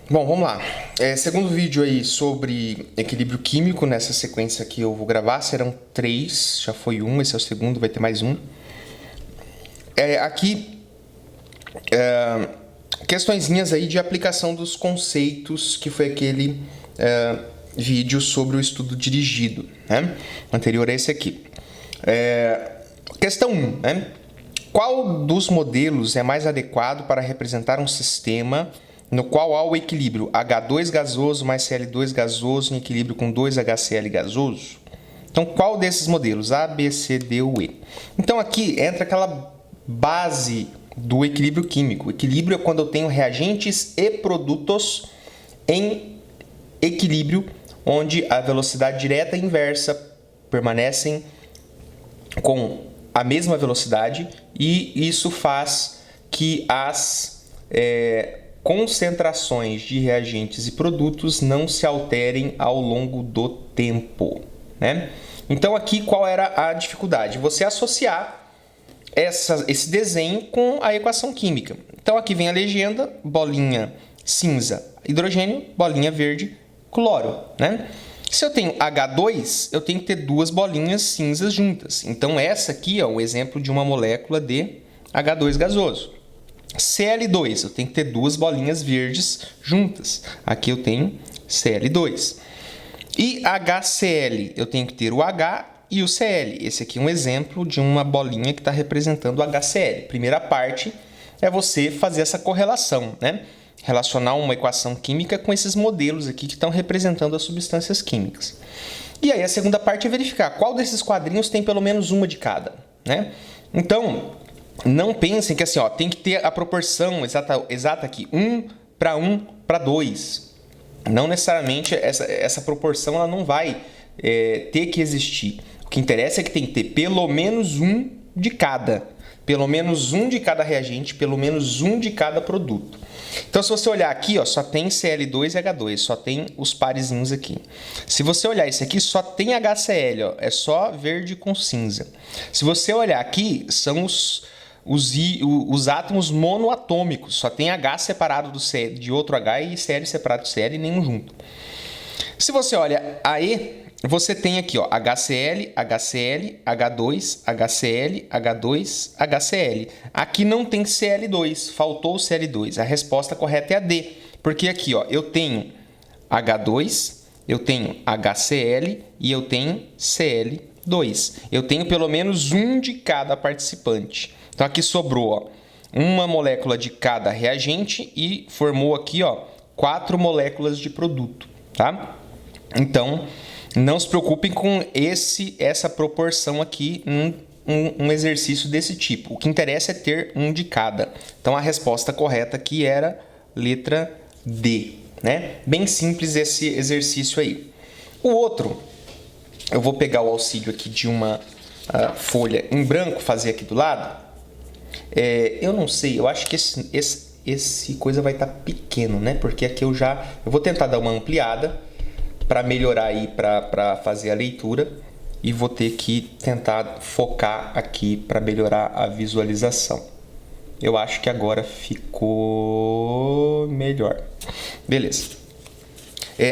Bom, vamos lá. Segundo vídeo aí sobre equilíbrio químico, nessa sequência que eu vou gravar, serão 3, já foi um, esse é o segundo, vai ter mais um. Aqui, questõezinhas aí de aplicação dos conceitos, que foi aquele vídeo sobre o estudo dirigido, né? Anterior a esse aqui. Questão 1, né? Qual dos modelos é mais adequado para representar um sistema no qual há o equilíbrio H2 gasoso mais Cl2 gasoso em equilíbrio com 2HCl gasoso? Então, qual desses modelos? A, B, C, D ou E? Então, aqui entra aquela base do equilíbrio químico. O equilíbrio é quando eu tenho reagentes e produtos em equilíbrio, onde a velocidade direta e inversa permanecem com a mesma velocidade, e isso faz que as concentrações de reagentes e produtos não se alterem ao longo do tempo, né? Então aqui qual era a dificuldade? Você associar esse desenho com a equação química. Então aqui vem a legenda, bolinha cinza, hidrogênio, bolinha verde, cloro, né? Se eu tenho H2, eu tenho que ter duas bolinhas cinzas juntas. Então essa aqui é o exemplo de uma molécula de H2 gasoso. Cl2, eu tenho que ter duas bolinhas verdes juntas. Aqui eu tenho Cl2. E HCl, eu tenho que ter o H e o Cl. Esse aqui é um exemplo de uma bolinha que está representando o HCl. Primeira parte é você fazer essa correlação, né? Relacionar uma equação química com esses modelos aqui que estão representando as substâncias químicas. E aí a segunda parte é verificar qual desses quadrinhos tem pelo menos uma de cada, né? Então, não pensem que assim, ó, tem que ter a proporção exata aqui, 1 para 2. Não necessariamente essa proporção ela não vai ter que existir. O que interessa é que tem que ter pelo menos um de cada. Pelo menos um de cada reagente, pelo menos um de cada produto. Então, se você olhar aqui, ó, só tem Cl2 e H2, só tem os parezinhos aqui. Se você olhar esse aqui, só tem HCl, ó, é só verde com cinza. Se você olhar aqui, são os átomos monoatômicos, só tem H separado de outro H e Cl separado do Cl e nenhum junto. Se você olha a E, você tem aqui, ó, HCl, HCl, H2, HCl, H2, HCl. Aqui não tem Cl2, faltou o Cl2. A resposta correta é a D, porque aqui, ó, eu tenho H2, eu tenho HCl e eu tenho Cl2. Eu tenho pelo menos um de cada participante. Então aqui sobrou, ó, uma molécula de cada reagente e formou aqui, ó, 4 moléculas de produto, tá? Então, não se preocupem com essa proporção aqui um exercício desse tipo. O que interessa é ter um de cada. Então, a resposta correta aqui era letra D, né? Bem simples esse exercício aí. O outro, eu vou pegar o auxílio aqui de uma folha em branco, fazer aqui do lado. Eu não sei, eu acho que esse coisa vai estar pequeno, né? Porque aqui eu vou tentar dar uma ampliada para melhorar aí, para fazer a leitura, e vou ter que tentar focar aqui para melhorar a visualização. Eu acho que agora ficou melhor. Beleza.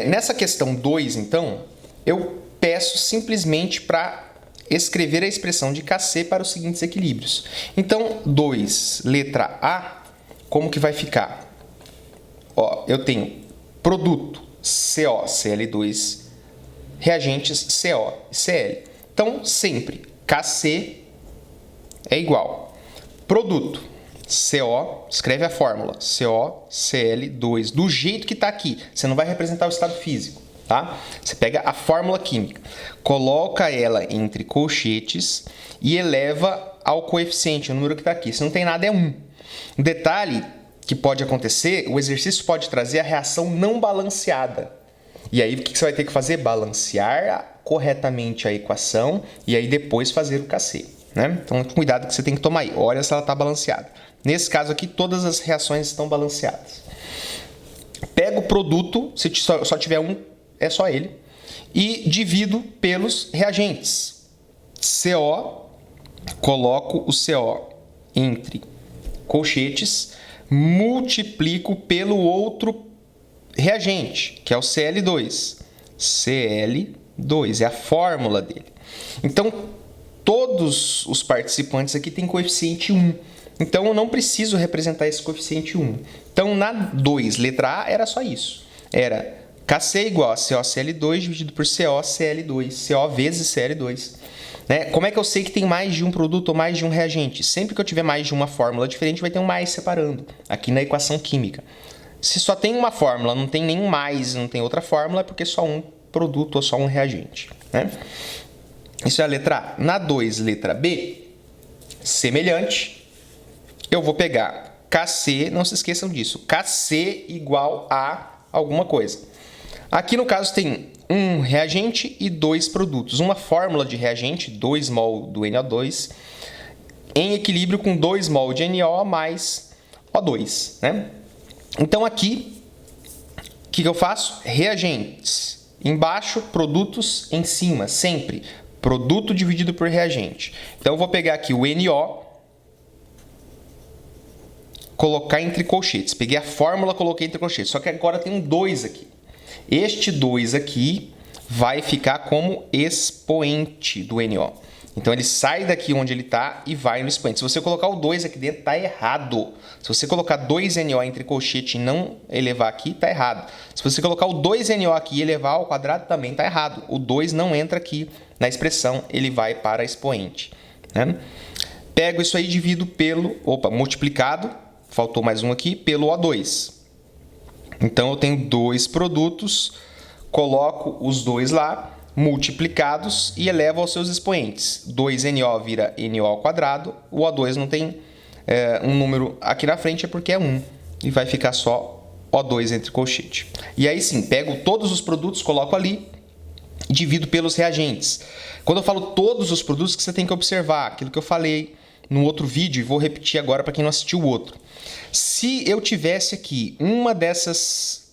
Nessa questão 2, então, eu peço simplesmente para escrever a expressão de Kc para os seguintes equilíbrios. Então, 2, letra A, como que vai ficar? Ó, eu tenho produto CO, Cl2, reagentes CO e Cl. Então, sempre Kc é igual. Produto, CO, escreve a fórmula, CoCl2, do jeito que está aqui. Você não vai representar o estado físico, tá? Você pega a fórmula química, coloca ela entre colchetes e eleva ao coeficiente, o número que está aqui. Se não tem nada, é 1. Um detalhe que pode acontecer, o exercício pode trazer a reação não balanceada. E aí, o que você vai ter que fazer? Balancear corretamente a equação e aí depois fazer o Kc, né? Então, cuidado que você tem que tomar aí. Olha se ela está balanceada. Nesse caso aqui, todas as reações estão balanceadas. Pego o produto, se só tiver um, é só ele, e divido pelos reagentes. CO, coloco o CO entre colchetes, multiplico pelo outro reagente, que é o Cl2. Cl2 é a fórmula dele. Então, todos os participantes aqui têm coeficiente 1. Então, eu não preciso representar esse coeficiente 1. Então, na 2, letra A, era só isso. Era Kc igual a CoCl2 dividido por CoCl2. Co vezes Cl2. Né? Como é que eu sei que tem mais de um produto ou mais de um reagente? Sempre que eu tiver mais de uma fórmula diferente, vai ter um mais separando. Aqui na equação química. Se só tem uma fórmula, não tem nenhum mais, não tem outra fórmula, é porque só um produto ou só um reagente. Né? Isso é a letra A. Na 2, letra B, semelhante, eu vou pegar Kc, não se esqueçam disso, Kc igual a alguma coisa. Aqui no caso tem um reagente e 2 produtos. Uma fórmula de reagente, 2 mol do NO2, em equilíbrio com 2 mol de NO mais O2. Né? Então aqui, o que eu faço? Reagentes embaixo, produtos em cima, sempre. Produto dividido por reagente. Então eu vou pegar aqui o NO, colocar entre colchetes. Peguei a fórmula, coloquei entre colchetes. Só que agora tem um 2 aqui. Este 2 aqui vai ficar como expoente do NO. Então ele sai daqui onde ele está e vai no expoente. Se você colocar o 2 aqui dentro, está errado. Se você colocar 2NO entre colchete e não elevar aqui, está errado. Se você colocar o 2NO aqui e elevar ao quadrado, também está errado. O 2 não entra aqui na expressão, ele vai para expoente. Né? Pego isso aí e divido pelo, multiplicado, faltou mais um aqui, pelo O2. Então eu tenho 2 produtos, coloco os 2 lá, multiplicados e elevo aos seus expoentes. 2NO vira NO ao quadrado, o O2 não tem um número aqui na frente, é porque é 1. E vai ficar só O2 entre colchete. E aí sim, pego todos os produtos, coloco ali, divido pelos reagentes. Quando eu falo todos os produtos, que você tem que observar, aquilo que eu falei no outro vídeo, e vou repetir agora para quem não assistiu o outro. Se eu tivesse aqui uma dessas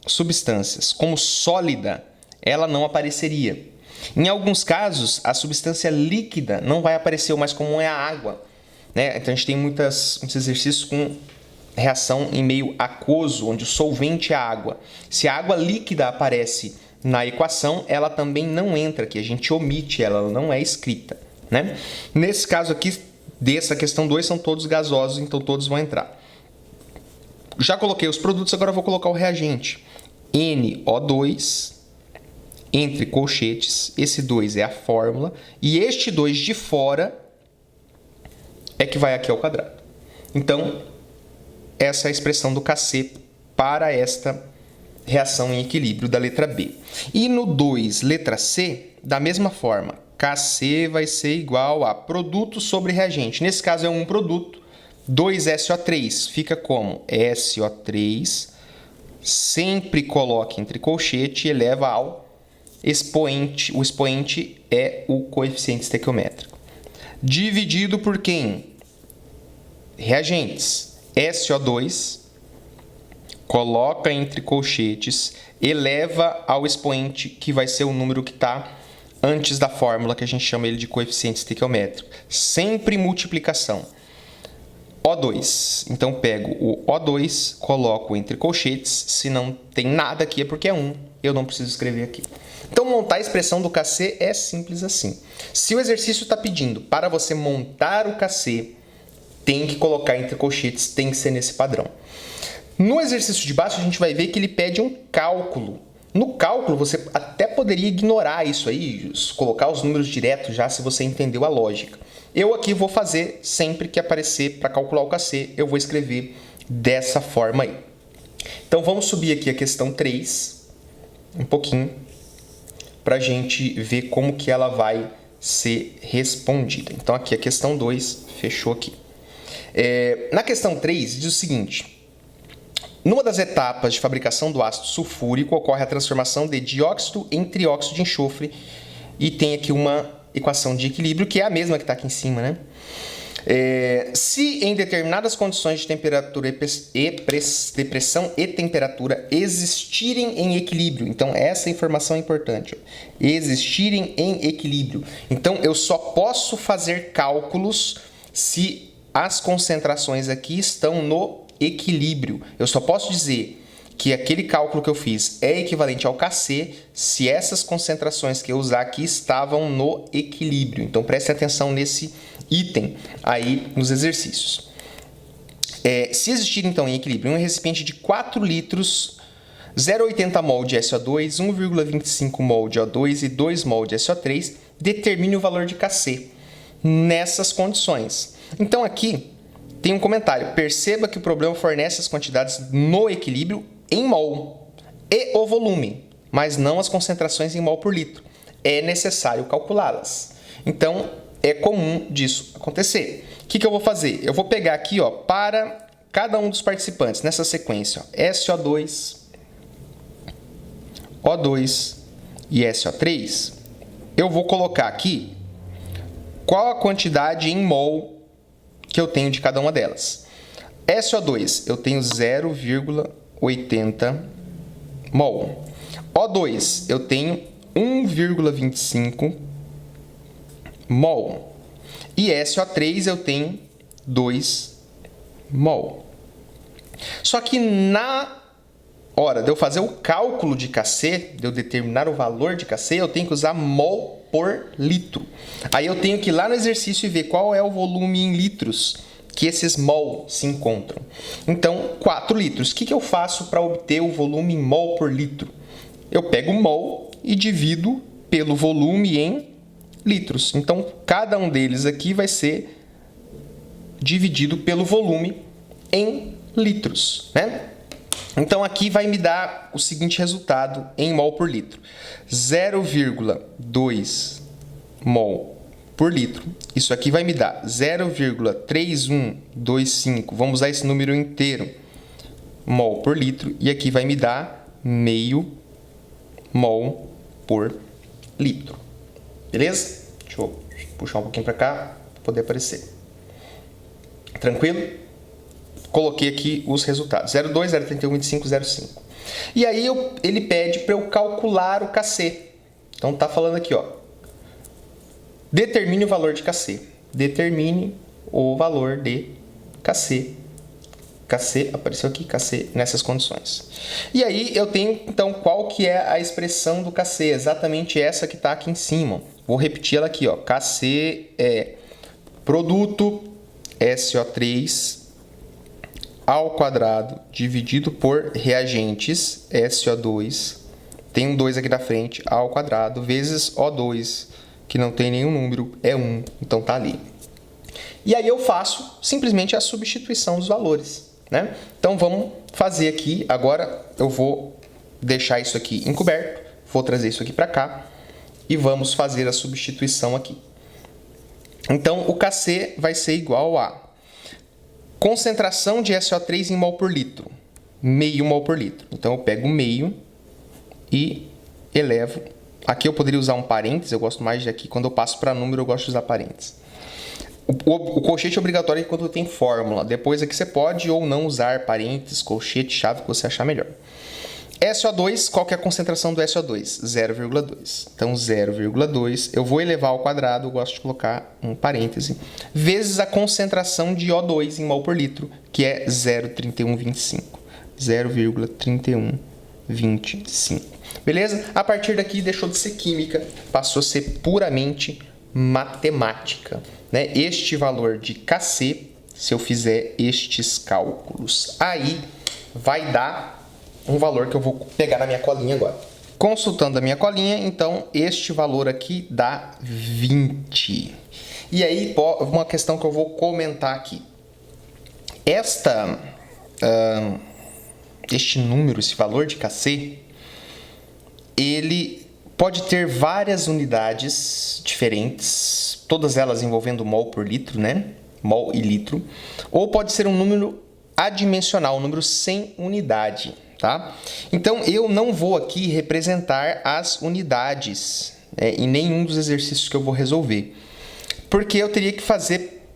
substâncias como sólida, ela não apareceria. Em alguns casos, a substância líquida não vai aparecer mais como é a água. Né? Então, a gente tem muitos exercícios com reação em meio aquoso, onde o solvente é a água. Se a água líquida aparece na equação, ela também não entra aqui. A gente omite ela, ela não é escrita. Né? Nesse caso aqui, dessa questão 2, são todos gasosos, então todos vão entrar. Já coloquei os produtos, agora eu vou colocar o reagente. NO2 entre colchetes, esse 2 é a fórmula, e este 2 de fora é que vai aqui ao quadrado. Então, essa é a expressão do Kc para esta reação em equilíbrio da letra B. E no 2, letra C, da mesma forma, Kc vai ser igual a produto sobre reagente. Nesse caso é um produto, 2SO3, fica como SO3, sempre coloque entre colchete e eleva ao expoente. O expoente é o coeficiente estequiométrico. Dividido por quem? Reagentes. SO2, coloca entre colchetes, eleva ao expoente, que vai ser o número que está antes da fórmula, que a gente chama ele de coeficiente estequiométrico. Sempre multiplicação. O2. Então, pego o O2, coloco entre colchetes. Se não tem nada aqui, é porque é 1. Eu não preciso escrever aqui. Então, montar a expressão do Kc é simples assim. Se o exercício está pedindo para você montar o Kc, tem que colocar entre colchetes, tem que ser nesse padrão. No exercício de baixo, a gente vai ver que ele pede um cálculo. No cálculo, você até poderia ignorar isso aí, colocar os números diretos já, se você entendeu a lógica. Eu aqui vou fazer, sempre que aparecer para calcular o Kc, eu vou escrever dessa forma aí. Então, vamos subir aqui a questão 3, um pouquinho, para a gente ver como que ela vai ser respondida. Então, aqui a questão 2, fechou aqui. Na questão 3, diz o seguinte: numa das etapas de fabricação do ácido sulfúrico, ocorre a transformação de dióxido em trióxido de enxofre, e tem aqui uma equação de equilíbrio, que é a mesma que está aqui em cima, né? Se em determinadas condições de temperatura de pressão e temperatura existirem em equilíbrio, então essa informação é importante, ó, existirem em equilíbrio. Então eu só posso fazer cálculos se as concentrações aqui estão no equilíbrio. Eu só posso dizer que aquele cálculo que eu fiz é equivalente ao Kc se essas concentrações que eu usar aqui estavam no equilíbrio. Então, preste atenção nesse item aí nos exercícios. Se existir, então, em equilíbrio, um recipiente de 4 litros, 0,80 mol de SO2, 1,25 mol de O2 e 2 mol de SO3, determine o valor de Kc nessas condições. Então, aqui tem um comentário. Perceba que o problema fornece as quantidades no equilíbrio em mol e o volume, mas não as concentrações em mol por litro. É necessário calculá-las. Então, é comum disso acontecer. O que eu vou fazer? Eu vou pegar aqui, ó, para cada um dos participantes, nessa sequência, ó, SO2, O2 e SO3, eu vou colocar aqui qual a quantidade em mol que eu tenho de cada uma delas. SO2, eu tenho 0,80 mol. O2, eu tenho 1,25 mol. E SO3, eu tenho 2 mol. Só que na hora de eu fazer o cálculo de Kc, de eu determinar o valor de Kc, eu tenho que usar mol por litro. Aí eu tenho que ir lá no exercício e ver qual é o volume em litros que esses mol se encontram. Então, 4 litros. O que eu faço para obter o volume em mol por litro? Eu pego o mol e divido pelo volume em litros. Então, cada um deles aqui vai ser dividido pelo volume em litros, né? Então, aqui vai me dar o seguinte resultado em mol por litro. 0,2 mol por litro. Isso aqui vai me dar 0,3125, vamos usar esse número inteiro, mol por litro. E aqui vai me dar meio mol por litro. Beleza? Deixa eu puxar um pouquinho para cá para poder aparecer. Tranquilo? Coloquei aqui os resultados. 0,2, 0,31, 25, 0,5. E aí ele pede para eu calcular o Kc. Então tá falando aqui, ó. Determine o valor de Kc. Determine o valor de Kc. Kc, apareceu aqui, Kc nessas condições. E aí eu tenho, então, qual que é a expressão do Kc? Exatamente essa que está aqui em cima. Vou repetir ela aqui, ó. Kc é produto SO3 ao quadrado dividido por reagentes SO2, tem um 2 aqui na frente, ao quadrado, vezes O2, que não tem nenhum número, é 1, então tá ali. E aí eu faço simplesmente a substituição dos valores, né? Então vamos fazer aqui, agora eu vou deixar isso aqui encoberto, vou trazer isso aqui para cá e vamos fazer a substituição aqui. Então o Kc vai ser igual a concentração de SO3 em mol por litro, meio mol por litro. Então eu pego meio e elevo. Aqui eu poderia usar um parênteses, eu gosto mais de aqui, quando eu passo para número eu gosto de usar parênteses. O colchete é obrigatório quando tem fórmula. Depois aqui você pode ou não usar parênteses, colchete, chave, que você achar melhor. SO2, qual que é a concentração do SO2? 0,2. Então, 0,2, eu vou elevar ao quadrado, eu gosto de colocar um parêntese, vezes a concentração de O2 em mol por litro, que é 0,3125. 0,3125. Beleza? A partir daqui deixou de ser química, passou a ser puramente matemática, né? Este valor de Kc, se eu fizer estes cálculos aí, vai dar um valor que eu vou pegar na minha colinha agora. Consultando a minha colinha, então, este valor aqui dá 20. E aí, uma questão que eu vou comentar aqui. Este número, esse valor de Kc, ele pode ter várias unidades diferentes, todas elas envolvendo mol por litro, né? Mol e litro. Ou pode ser um número adimensional, um número sem unidade. Tá? Então, eu não vou aqui representar as unidades em nenhum dos exercícios que eu vou resolver, porque eu teria que fazer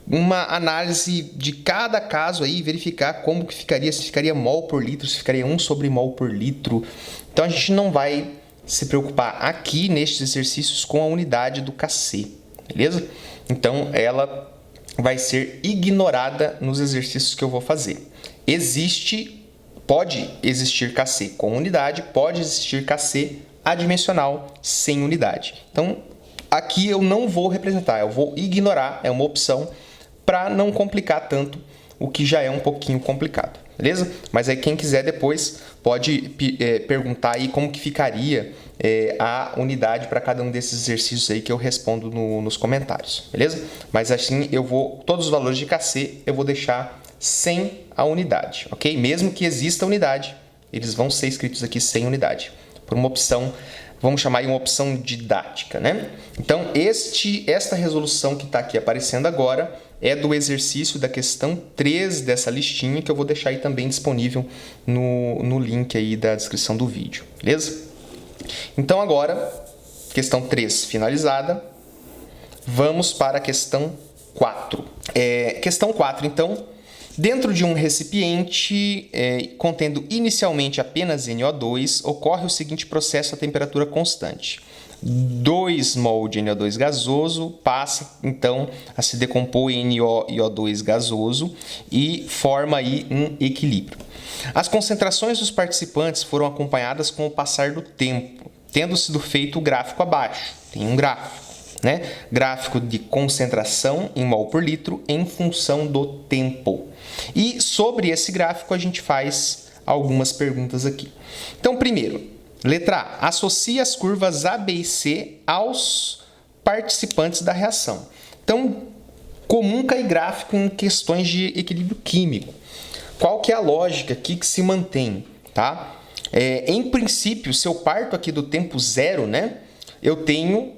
uma análise de cada caso aí, verificar como que ficaria, se ficaria mol por litro, se ficaria 1 sobre mol por litro. Então, a gente não vai se preocupar aqui nestes exercícios com a unidade do Kc, beleza? Então, ela vai ser ignorada nos exercícios que eu vou fazer. Existe Pode existir Kc com unidade, pode existir Kc adimensional sem unidade. Então, aqui eu não vou representar, eu vou ignorar, é uma opção para não complicar tanto o que já é um pouquinho complicado, beleza? Mas aí quem quiser depois pode perguntar aí como que ficaria a unidade para cada um desses exercícios aí que eu respondo nos comentários, beleza? Mas assim todos os valores de Kc eu vou deixar sem a unidade, ok? Mesmo que exista unidade, eles vão ser escritos aqui sem unidade, por uma opção, vamos chamar de uma opção didática, né? Então, esta resolução que está aqui aparecendo agora é do exercício da questão 3 dessa listinha, que eu vou deixar aí também disponível no link aí da descrição do vídeo, beleza? Então, agora, questão 3 finalizada, vamos para a questão 4. Questão 4, então, dentro de um recipiente contendo inicialmente apenas NO2, ocorre o seguinte processo a temperatura constante. 2 mol de NO2 gasoso passa, então, a se decompor em NO e O2 gasoso e forma aí um equilíbrio. As concentrações dos participantes foram acompanhadas com o passar do tempo, tendo sido feito o gráfico abaixo. Tem um gráfico, né? Gráfico de concentração em mol por litro em função do tempo. E sobre esse gráfico a gente faz algumas perguntas aqui. Então, primeiro, letra A. Associe as curvas A, B e C aos participantes da reação. Então, comum cair gráfico em questões de equilíbrio químico. Qual que é a lógica aqui que se mantém, tá? Em princípio, se eu parto aqui do tempo zero, né? Eu tenho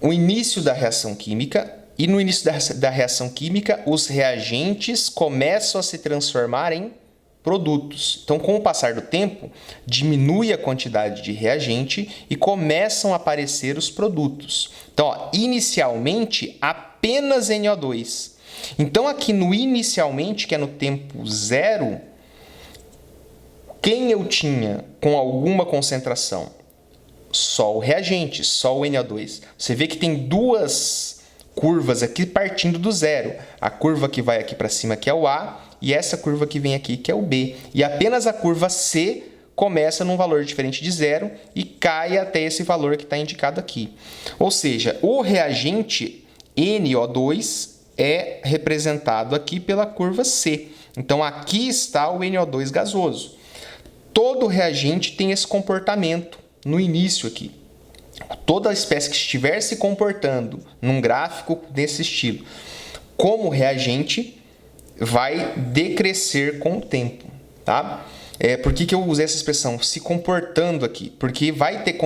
o início da reação química e no início da reação química, os reagentes começam a se transformar em produtos. Então, com o passar do tempo, diminui a quantidade de reagente e começam a aparecer os produtos. Então, ó, inicialmente, apenas NO2. Então, aqui no inicialmente, que é no tempo zero, quem eu tinha com alguma concentração? Só o reagente, só o NO2. Você vê que tem duas curvas aqui partindo do zero. A curva que vai aqui para cima, que é o A, e essa curva que vem aqui, que é o B. E apenas a curva C começa num valor diferente de zero e cai até esse valor que está indicado aqui. Ou seja, o reagente NO2 é representado aqui pela curva C. Então, aqui está o NO2 gasoso. Todo reagente tem esse comportamento no início aqui. Toda espécie que estiver se comportando num gráfico desse estilo como reagente vai decrescer com o tempo, tá? Por que eu usei essa expressão se comportando aqui? Porque vai ter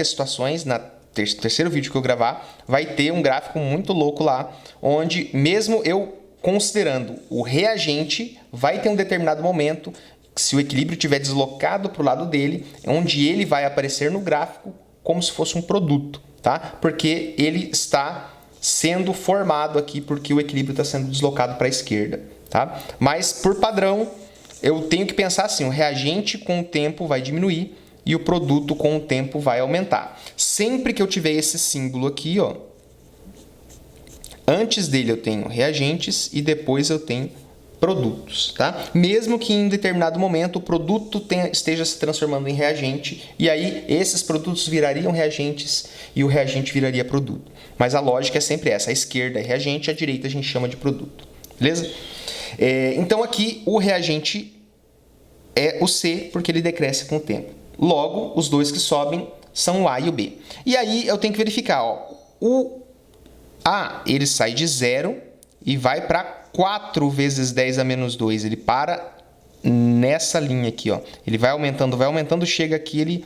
situações, na terceiro vídeo que eu gravar, vai ter um gráfico muito louco lá, onde mesmo eu considerando o reagente, vai ter um determinado momento, se o equilíbrio estiver deslocado para o lado dele, onde ele vai aparecer no gráfico como se fosse um produto, tá? Porque ele está sendo formado aqui porque o equilíbrio está sendo deslocado para a esquerda, tá? Mas, por padrão, eu tenho que pensar assim, o reagente com o tempo vai diminuir e o produto com o tempo vai aumentar. Sempre que eu tiver esse símbolo aqui, ó, antes dele eu tenho reagentes e depois eu tenho produtos, tá? Mesmo que em determinado momento o produto esteja se transformando em reagente e aí esses produtos virariam reagentes e o reagente viraria produto. Mas a lógica é sempre essa, a esquerda é reagente, a direita a gente chama de produto, beleza? Então aqui o reagente é o C porque ele decresce com o tempo. Logo, os dois que sobem são o A e o B. E aí eu tenho que verificar, ó, o A ele sai de 0 e vai para 4 vezes 10 a menos 2, ele para nessa linha aqui, ó. Ele vai aumentando, chega aqui, ele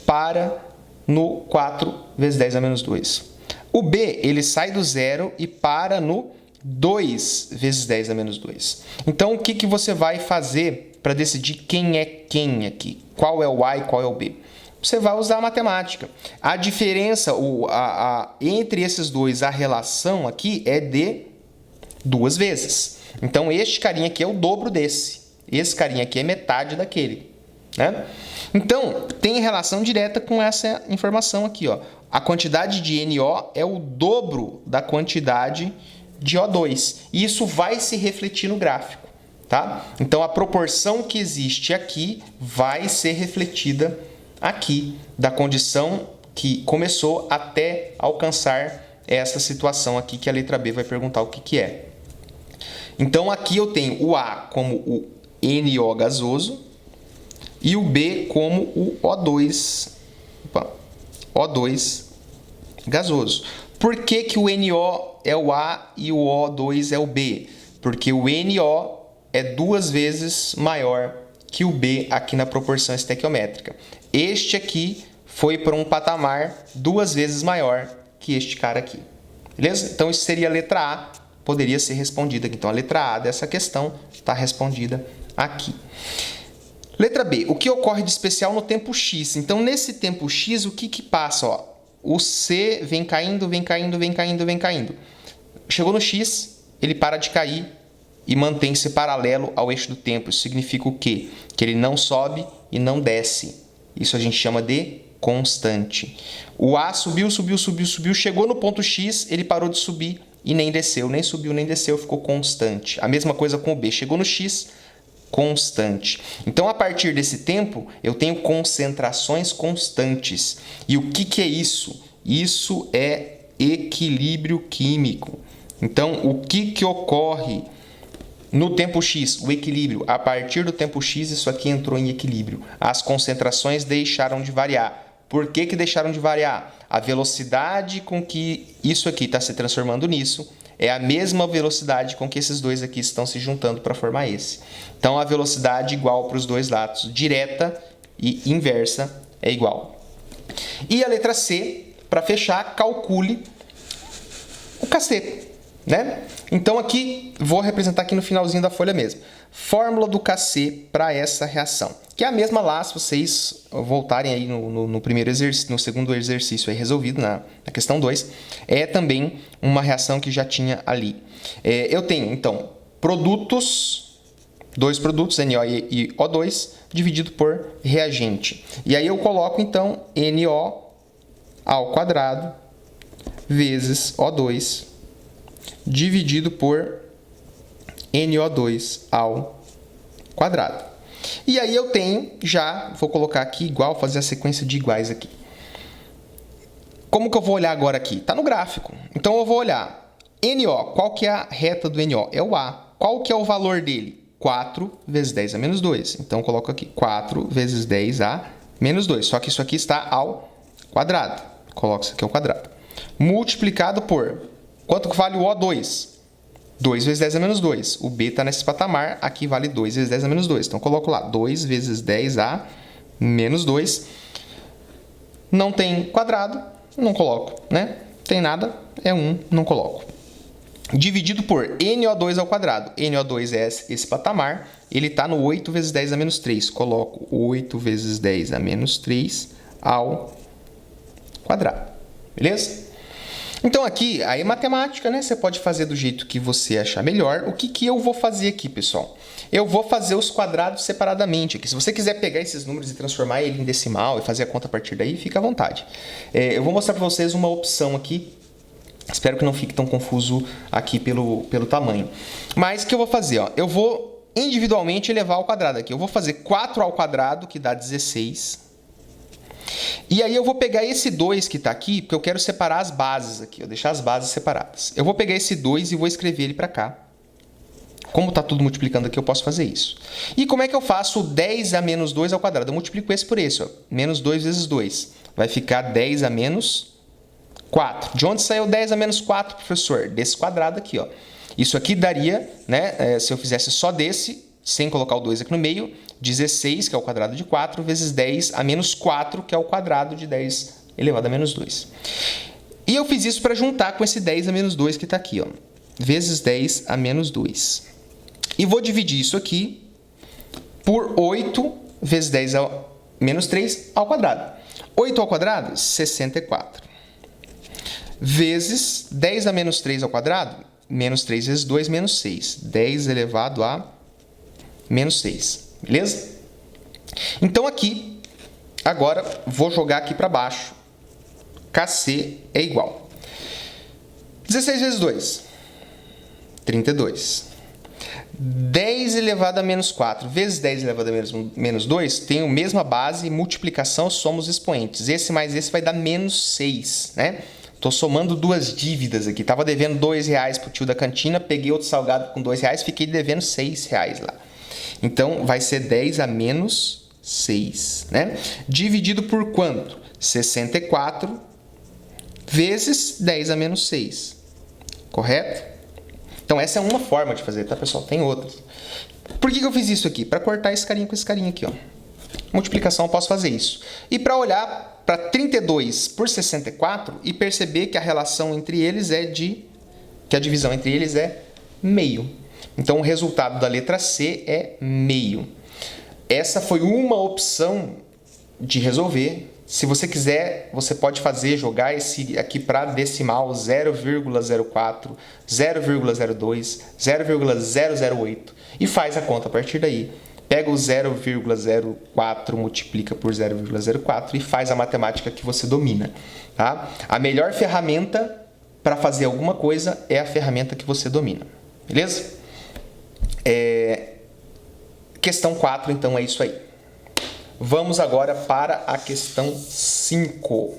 para no 4 vezes 10 a menos 2. O B, ele sai do 0 e para no 2 vezes 10 a menos 2. Então, o que você vai fazer para decidir quem é quem aqui? Qual é o A e qual é o B? Você vai usar a matemática. A diferença entre esses dois, a relação aqui é de 2 vezes. Então, este carinha aqui é o dobro desse. Esse carinha aqui é metade daquele, né? Então, tem relação direta com essa informação aqui, ó. A quantidade de NO é o dobro da quantidade de O2. E isso vai se refletir no gráfico, tá? Então, a proporção que existe aqui vai ser refletida aqui, da condição que começou até alcançar essa situação aqui, que a letra B vai perguntar o que é. Então, aqui eu tenho o A como o NO gasoso e o B como o O2, O2 gasoso. Por que que o NO é o A e o O2 é o B? Porque o NO é 2 vezes maior que o B aqui na proporção estequiométrica. Este aqui foi para um patamar 2 vezes maior que este cara aqui. Beleza? Então, isso seria a letra A, poderia ser respondida aqui. Então, a letra A dessa questão está respondida aqui. Letra B, o que ocorre de especial no tempo X? Então, nesse tempo X, o que passa? Ó, o C vem caindo, vem caindo, vem caindo, vem caindo. Chegou no X, ele para de cair e mantém-se paralelo ao eixo do tempo. Isso significa o quê? Que ele não sobe e não desce. Isso a gente chama de constante. O A subiu, subiu, subiu, subiu, chegou no ponto X, ele parou de subir e nem desceu, nem subiu, nem desceu, ficou constante. A mesma coisa com o B, chegou no X, constante. Então, a partir desse tempo, eu tenho concentrações constantes. E o que é isso? Isso é equilíbrio químico. Então, o que ocorre no tempo X? O equilíbrio. A partir do tempo X, isso aqui entrou em equilíbrio. As concentrações deixaram de variar. Por que deixaram de variar? A velocidade com que isso aqui está se transformando nisso é a mesma velocidade com que esses dois aqui estão se juntando para formar esse. Então, a velocidade igual para os dois lados, direta e inversa, é igual. E a letra C, para fechar, calcule o KC, né? Então, aqui, vou representar aqui no finalzinho da folha mesmo. Fórmula do KC para essa reação, que é a mesma lá, se vocês voltarem aí no primeiro exercício, no segundo exercício aí resolvido, na questão 2, é também uma reação que já tinha ali. Eu tenho, então, dois produtos, NO e O2, dividido por reagente. E aí eu coloco, então, NO ao quadrado vezes O2, dividido por NO2 ao quadrado. E aí eu tenho, já vou colocar aqui igual, fazer a sequência de iguais aqui. Como que eu vou olhar agora aqui? Está no gráfico. Então eu vou olhar NO, qual que é a reta do NO? É o A. Qual que é o valor dele? 4 vezes 10 a menos 2. Então eu coloco aqui 4 vezes 10 a menos 2. Só que isso aqui está ao quadrado. Coloco isso aqui ao quadrado. Multiplicado por, quanto que vale o O2? 2 vezes 10 a menos 2. O B está nesse patamar, aqui vale 2 vezes 10 a menos 2. Então, eu coloco lá 2 vezes 10 a menos 2. Não tem quadrado, não coloco, né? Tem nada, é 1, não coloco. Dividido por NO2 ao quadrado. NO2 é esse patamar, ele está no 8 vezes 10 a menos 3. Coloco 8 vezes 10 a menos 3 ao quadrado. Beleza? Então, aqui, aí é matemática, né? Você pode fazer do jeito que você achar melhor. O que eu vou fazer aqui, pessoal? Eu vou fazer os quadrados separadamente aqui. Se você quiser pegar esses números e transformar ele em decimal e fazer a conta a partir daí, fica à vontade. Eu vou mostrar para vocês uma opção aqui. Espero que não fique tão confuso aqui pelo tamanho. Mas o que eu vou fazer? Ó? Eu vou individualmente elevar ao quadrado aqui. Eu vou fazer 4 ao quadrado, que dá 16. E aí eu vou pegar esse 2 que está aqui, porque eu quero separar as bases aqui, deixar as bases separadas. Eu vou pegar esse 2 e vou escrever ele para cá. Como está tudo multiplicando aqui, eu posso fazer isso. E como é que eu faço o 10 a menos 2 ao quadrado? Eu multiplico esse por esse, ó. Menos 2 vezes 2. Vai ficar 10 a menos 4. De onde saiu 10 a menos 4, professor? Desse quadrado aqui, ó. Isso aqui daria, né, se eu fizesse só desse, sem colocar o 2 aqui no meio, 16, que é o quadrado de 4, vezes 10 a menos 4, que é o quadrado de 10 elevado a menos 2. E eu fiz isso para juntar com esse 10 a menos 2 que está aqui, ó, vezes 10 a menos 2. E vou dividir isso aqui por 8 vezes 10 a menos 3 ao quadrado. 8 ao quadrado, 64. Vezes 10 a menos 3 ao quadrado, menos 3 vezes 2, menos 6. 10 elevado a menos 6. Beleza? Então, aqui, agora, vou jogar aqui para baixo. KC é igual. 16 vezes 2, 32. 10 elevado a menos 4 vezes 10 elevado a menos 2 tem a mesma base, multiplicação, soma os expoentes. Esse mais esse vai dar menos 6, né? Tô somando duas dívidas aqui. Tava devendo R$2 pro tio da cantina, peguei outro salgado com R$2, fiquei devendo R$6 lá. Então, vai ser 10 a menos 6, né? Dividido por quanto? 64 vezes 10 a menos 6, correto? Então, essa é uma forma de fazer, tá, pessoal? Tem outras. Por que eu fiz isso aqui? Para cortar esse carinha com esse carinha aqui, ó. Multiplicação, eu posso fazer isso. E para olhar para 32 por 64 e perceber que a relação entre eles que a divisão entre eles é meio. Então, o resultado da letra C é meio. Essa foi uma opção de resolver. Se você quiser, você pode jogar esse aqui para decimal 0,04, 0,02, 0,008 e faz a conta a partir daí. Pega o 0,04, multiplica por 0,04 e faz a matemática que você domina, tá? A melhor ferramenta para fazer alguma coisa é a ferramenta que você domina, beleza? Questão 4, então, é isso aí. Vamos agora para a questão 5.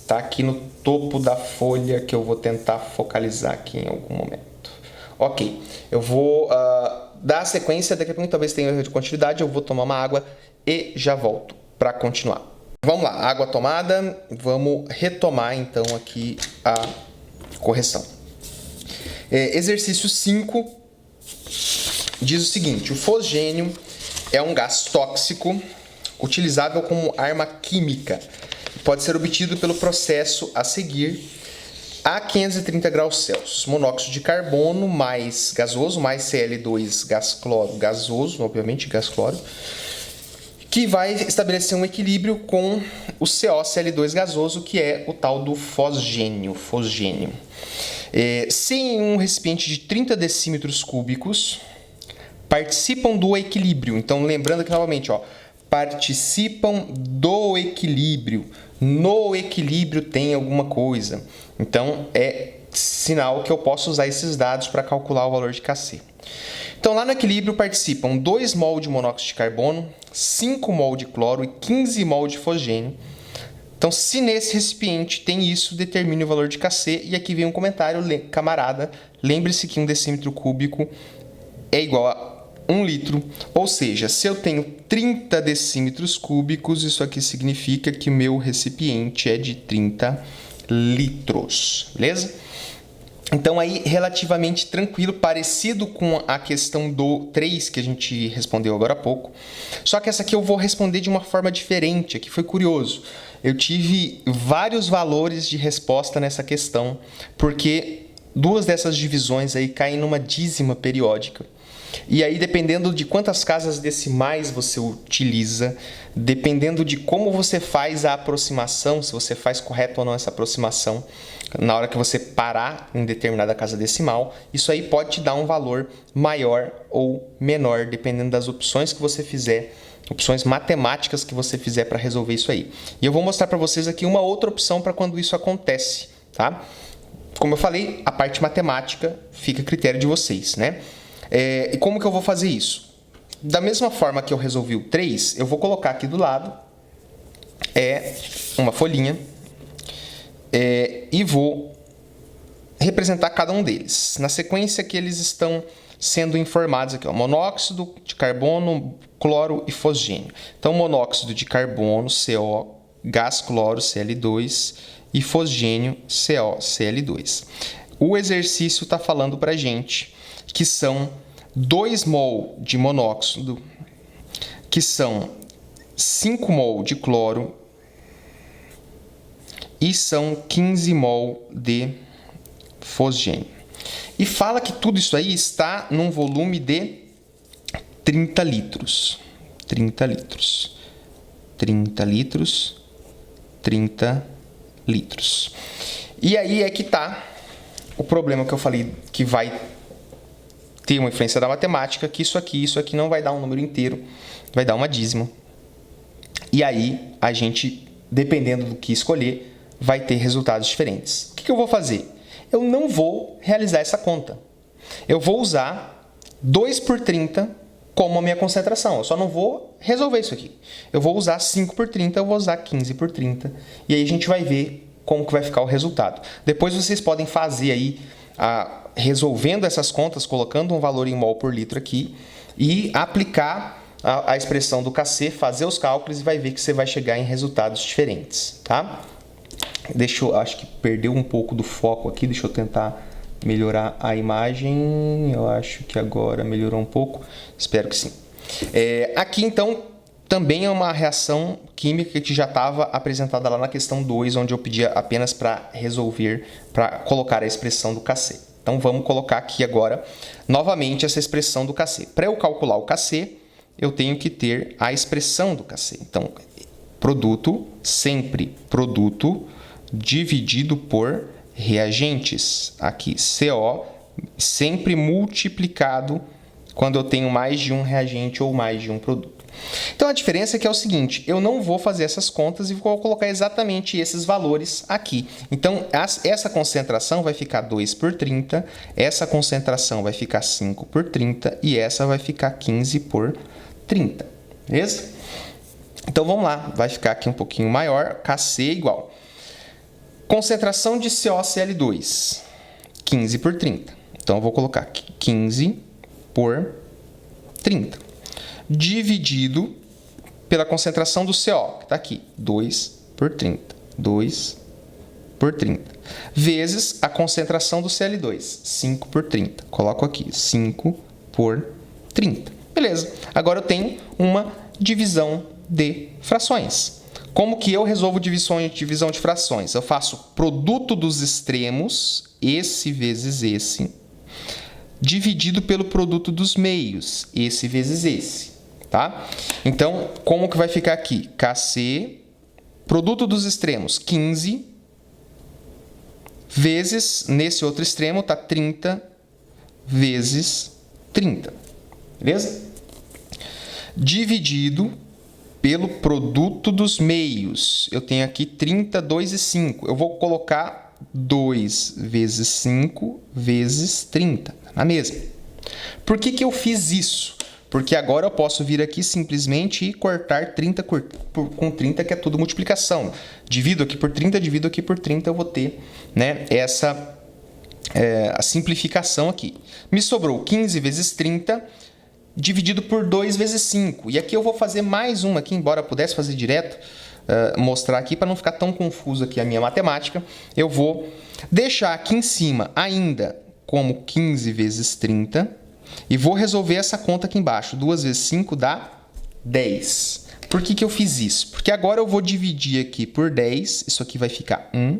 Tá aqui no topo da folha que eu vou tentar focalizar aqui em algum momento. Ok, eu vou dar a sequência, daqui a pouco talvez tenha erro de continuidade, eu vou tomar uma água e já volto para continuar. Vamos lá, água tomada, vamos retomar então aqui a correção. Exercício 5 diz o seguinte: o fosgênio é um gás tóxico utilizável como arma química. Pode ser obtido pelo processo a seguir a 530 graus Celsius. Monóxido de carbono mais gasoso, mais Cl2 gás cloro gasoso, obviamente gás cloro, que vai estabelecer um equilíbrio com o CoCl2 gasoso, que é o tal do fosgênio. Se em um recipiente de 30 decímetros cúbicos participam do equilíbrio, então lembrando aqui novamente, ó, participam do equilíbrio. No equilíbrio tem alguma coisa. Então, é sinal que eu posso usar esses dados para calcular o valor de Kc. Então, lá no equilíbrio participam 2 mol de monóxido de carbono, 5 mol de cloro e 15 mol de fosgênio. Então, se nesse recipiente tem isso, determine o valor de Kc. E aqui vem um comentário, camarada, lembre-se que 1 decímetro cúbico é igual a 1 litro, ou seja, se eu tenho 30 decímetros cúbicos, isso aqui significa que o meu recipiente é de 30 litros, beleza? Então aí relativamente tranquilo, parecido com a questão do 3 que a gente respondeu agora há pouco, só que essa aqui eu vou responder de uma forma diferente, aqui foi curioso. Eu tive vários valores de resposta nessa questão, porque duas dessas divisões aí caem numa dízima periódica. E aí, dependendo de quantas casas decimais você utiliza, dependendo de como você faz a aproximação, se você faz correto ou não essa aproximação, na hora que você parar em determinada casa decimal, isso aí pode te dar um valor maior ou menor, dependendo das opções que você fizer, opções matemáticas que você fizer para resolver isso aí. E eu vou mostrar para vocês aqui uma outra opção para quando isso acontece, tá? Como eu falei, a parte matemática fica a critério de vocês, né? E como que eu vou fazer isso? Da mesma forma que eu resolvi o 3, eu vou colocar aqui do lado uma folhinha e vou representar cada um deles. Na sequência que eles estão sendo informados aqui, ó, monóxido de carbono, cloro e fosgênio. Então, monóxido de carbono, CO, gás cloro, Cl2 e fosgênio, CO, Cl2. O exercício está falando para a gente que são 2 mol de monóxido, que são 5 mol de cloro e são 15 mol de fosgênio. E fala que tudo isso aí está num volume de 30 litros. 30 litros. 30 litros. 30 litros. E aí é que está o problema que eu falei que vai ter uma influência da matemática, que isso aqui não vai dar um número inteiro, vai dar uma dízima. E aí, a gente, dependendo do que escolher, vai ter resultados diferentes. O que eu vou fazer? Eu não vou realizar essa conta. Eu vou usar 2 por 30 como a minha concentração. Eu só não vou resolver isso aqui. Eu vou usar 5 por 30, eu vou usar 15 por 30. E aí a gente vai ver como que vai ficar o resultado. Depois vocês podem fazer aí, resolvendo essas contas, colocando um valor em mol por litro aqui e aplicar a expressão do Kc, fazer os cálculos e vai ver que você vai chegar em resultados diferentes, tá? Acho que perdeu um pouco do foco aqui, deixa eu tentar melhorar a imagem. Eu acho que agora melhorou um pouco, espero que sim. Aqui então também é uma reação química que já estava apresentada lá na questão 2, onde eu pedia apenas para resolver, para colocar a expressão do Kc. Então vamos colocar aqui agora novamente essa expressão do Kc. Para eu calcular o Kc, eu tenho que ter a expressão do Kc. Então, produto, sempre produto, dividido por reagentes. Aqui, CO, sempre multiplicado quando eu tenho mais de um reagente ou mais de um produto. Então, a diferença é que é o seguinte, eu não vou fazer essas contas e vou colocar exatamente esses valores aqui. Então, essa concentração vai ficar 2 por 30, essa concentração vai ficar 5 por 30 e essa vai ficar 15 por 30, beleza? Então, vamos lá, vai ficar aqui um pouquinho maior, Kc igual. Concentração de CoCl2, 15 por 30. Então, eu vou colocar aqui 15 por 30. Dividido pela concentração do CO, que está aqui, 2 por 30. 2 por 30. Vezes a concentração do Cl2, 5 por 30. Coloco aqui, 5 por 30. Beleza. Agora eu tenho uma divisão de frações. Como que eu resolvo divisão de frações? Eu faço produto dos extremos, esse vezes esse, dividido pelo produto dos meios, esse vezes esse, tá? Então, como que vai ficar aqui? Kc, produto dos extremos, 15, vezes, nesse outro extremo, tá 30, vezes 30, beleza? Dividido pelo produto dos meios, eu tenho aqui 30, 2 e 5, eu vou colocar 2 vezes 5 vezes 30, na mesma. Por que eu fiz isso? Porque agora eu posso vir aqui simplesmente e cortar 30 com 30, que é tudo multiplicação. Divido aqui por 30, divido aqui por 30, eu vou ter, né, a simplificação aqui. Me sobrou 15 vezes 30, dividido por 2 vezes 5. E aqui eu vou fazer mais uma aqui, embora eu pudesse fazer direto, mostrar aqui para não ficar tão confuso aqui a minha matemática. Eu vou deixar aqui em cima ainda como 15 vezes 30 e vou resolver essa conta aqui embaixo. 2 vezes 5 dá 10. Por que eu fiz isso? Porque agora eu vou dividir aqui por 10, isso aqui vai ficar 1,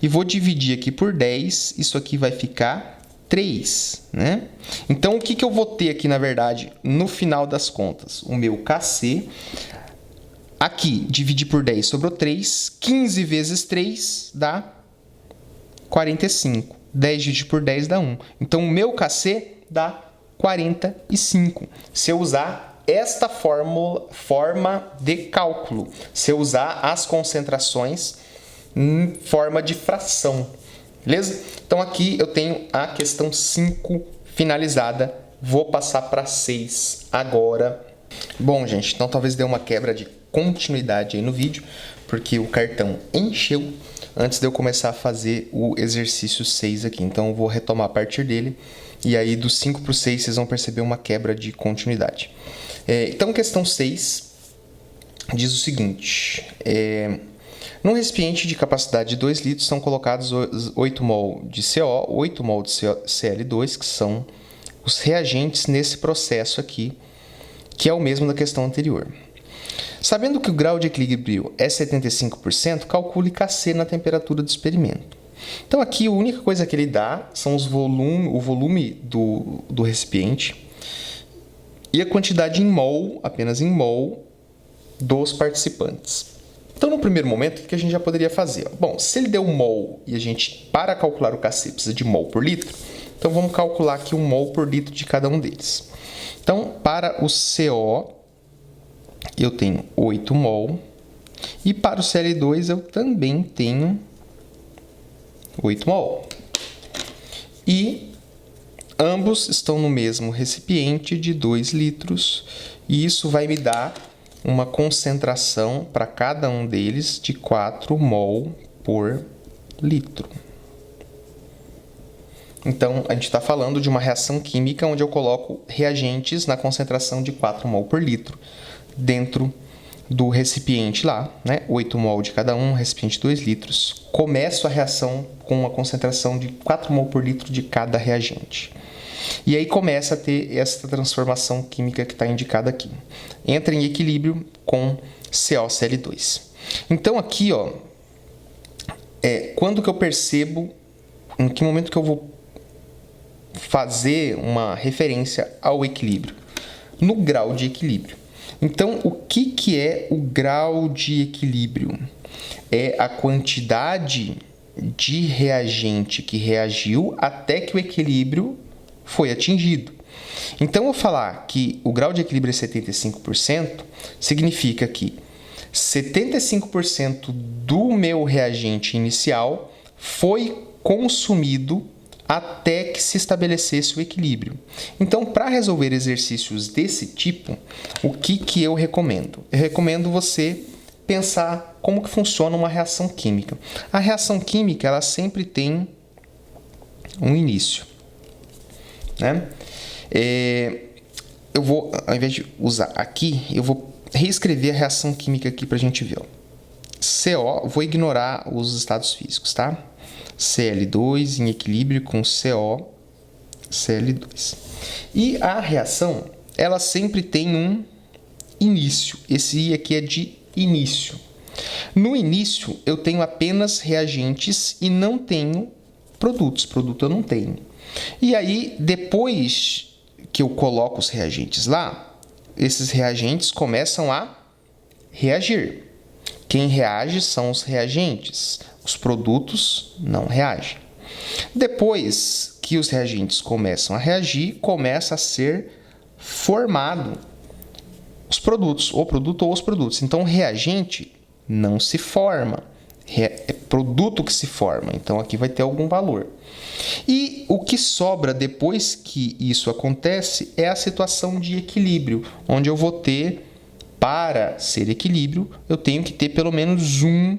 e vou dividir aqui por 10, isso aqui vai ficar 3, né? Então, o que eu vou ter aqui, na verdade, no final das contas? O meu Kc, aqui, dividir por 10, sobrou 3, 15 vezes 3 dá 45, 10 dividido por 10 dá 1. Então, o meu Kc dá 45, se eu usar esta forma de cálculo, se eu usar as concentrações em forma de fração. Beleza? Então, aqui eu tenho a questão 5 finalizada. Vou passar para 6 agora. Bom, gente, então talvez dê uma quebra de continuidade aí no vídeo, porque o cartão encheu antes de eu começar a fazer o exercício 6 aqui. Então, eu vou retomar a partir dele. E aí, do 5 para o 6, vocês vão perceber uma quebra de continuidade. Então, questão 6 diz o seguinte... Num recipiente de capacidade de 2 litros são colocados 8 mol de CO, 8 mol de Cl2, que são os reagentes nesse processo aqui, que é o mesmo da questão anterior. Sabendo que o grau de equilíbrio é 75%, calcule Kc na temperatura do experimento. Então aqui a única coisa que ele dá são o volume do recipiente e a quantidade em mol, apenas em mol, dos participantes. Então, no primeiro momento, o que a gente já poderia fazer? Bom, se ele deu mol e a gente, para calcular o Kc, precisa de mol por litro, então vamos calcular aqui um mol por litro de cada um deles. Então, para o CO, eu tenho 8 mol, e para o Cl2 eu também tenho 8 mol. E Ambos estão no mesmo recipiente de 2 litros e isso vai me dar uma concentração para cada um deles de 4 mol por litro. Então, a gente está falando de uma reação química onde eu coloco reagentes na concentração de 4 mol por litro dentro do recipiente lá, né? 8 mol de cada um, recipiente 2 litros. Começo a reação com uma concentração de 4 mol por litro de cada reagente. E aí começa a ter essa transformação química que está indicada aqui. Entra em equilíbrio com CoCl2. Então aqui, ó, quando que eu percebo, em que momento que eu vou fazer uma referência ao equilíbrio? No grau de equilíbrio. Então, o que é o grau de equilíbrio? É a quantidade de reagente que reagiu até que o equilíbrio foi atingido. Então, eu falar que o grau de equilíbrio é 75%, significa que 75% do meu reagente inicial foi consumido até que se estabelecesse o equilíbrio. Então, para resolver exercícios desse tipo, o que eu recomendo? Eu recomendo você pensar como que funciona uma reação química. A reação química, ela sempre tem um início, né? Eu vou, ao invés de usar aqui, eu vou reescrever a reação química aqui para a gente ver. Ó. CO, vou ignorar os estados físicos, tá? Cl2 em equilíbrio com CoCl2. E a reação, ela sempre tem um início. Esse I aqui é de início. No início, eu tenho apenas reagentes e não tenho produtos. Produto eu não tenho. E aí, depois que eu coloco os reagentes lá, esses reagentes começam a reagir. Quem reage são os reagentes. Os produtos não reagem. Depois que os reagentes começam a reagir, começa a ser formado os produtos, o produto ou os produtos. Então, o reagente não se forma. É produto que se forma. Então, aqui vai ter algum valor. E o que sobra depois que isso acontece é a situação de equilíbrio, onde eu vou ter, para ser equilíbrio, eu tenho que ter pelo menos um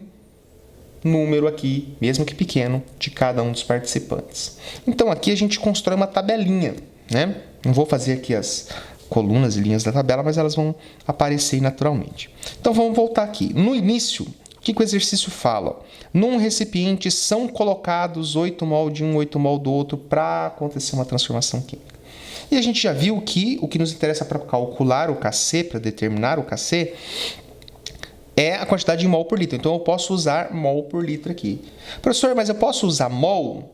número aqui, mesmo que pequeno, de cada um dos participantes. Então, aqui a gente constrói uma tabelinha, né? Não vou fazer aqui as colunas e linhas da tabela, mas elas vão aparecer naturalmente. Então, vamos voltar aqui. No início, o que o exercício fala? Num recipiente são colocados 8 mol de um, 8 mol do outro para acontecer uma transformação química. E a gente já viu que o que nos interessa para calcular o Kc, para determinar o Kc, é a quantidade de mol por litro. Então, eu posso usar mol por litro aqui. Professor, mas eu posso usar mol?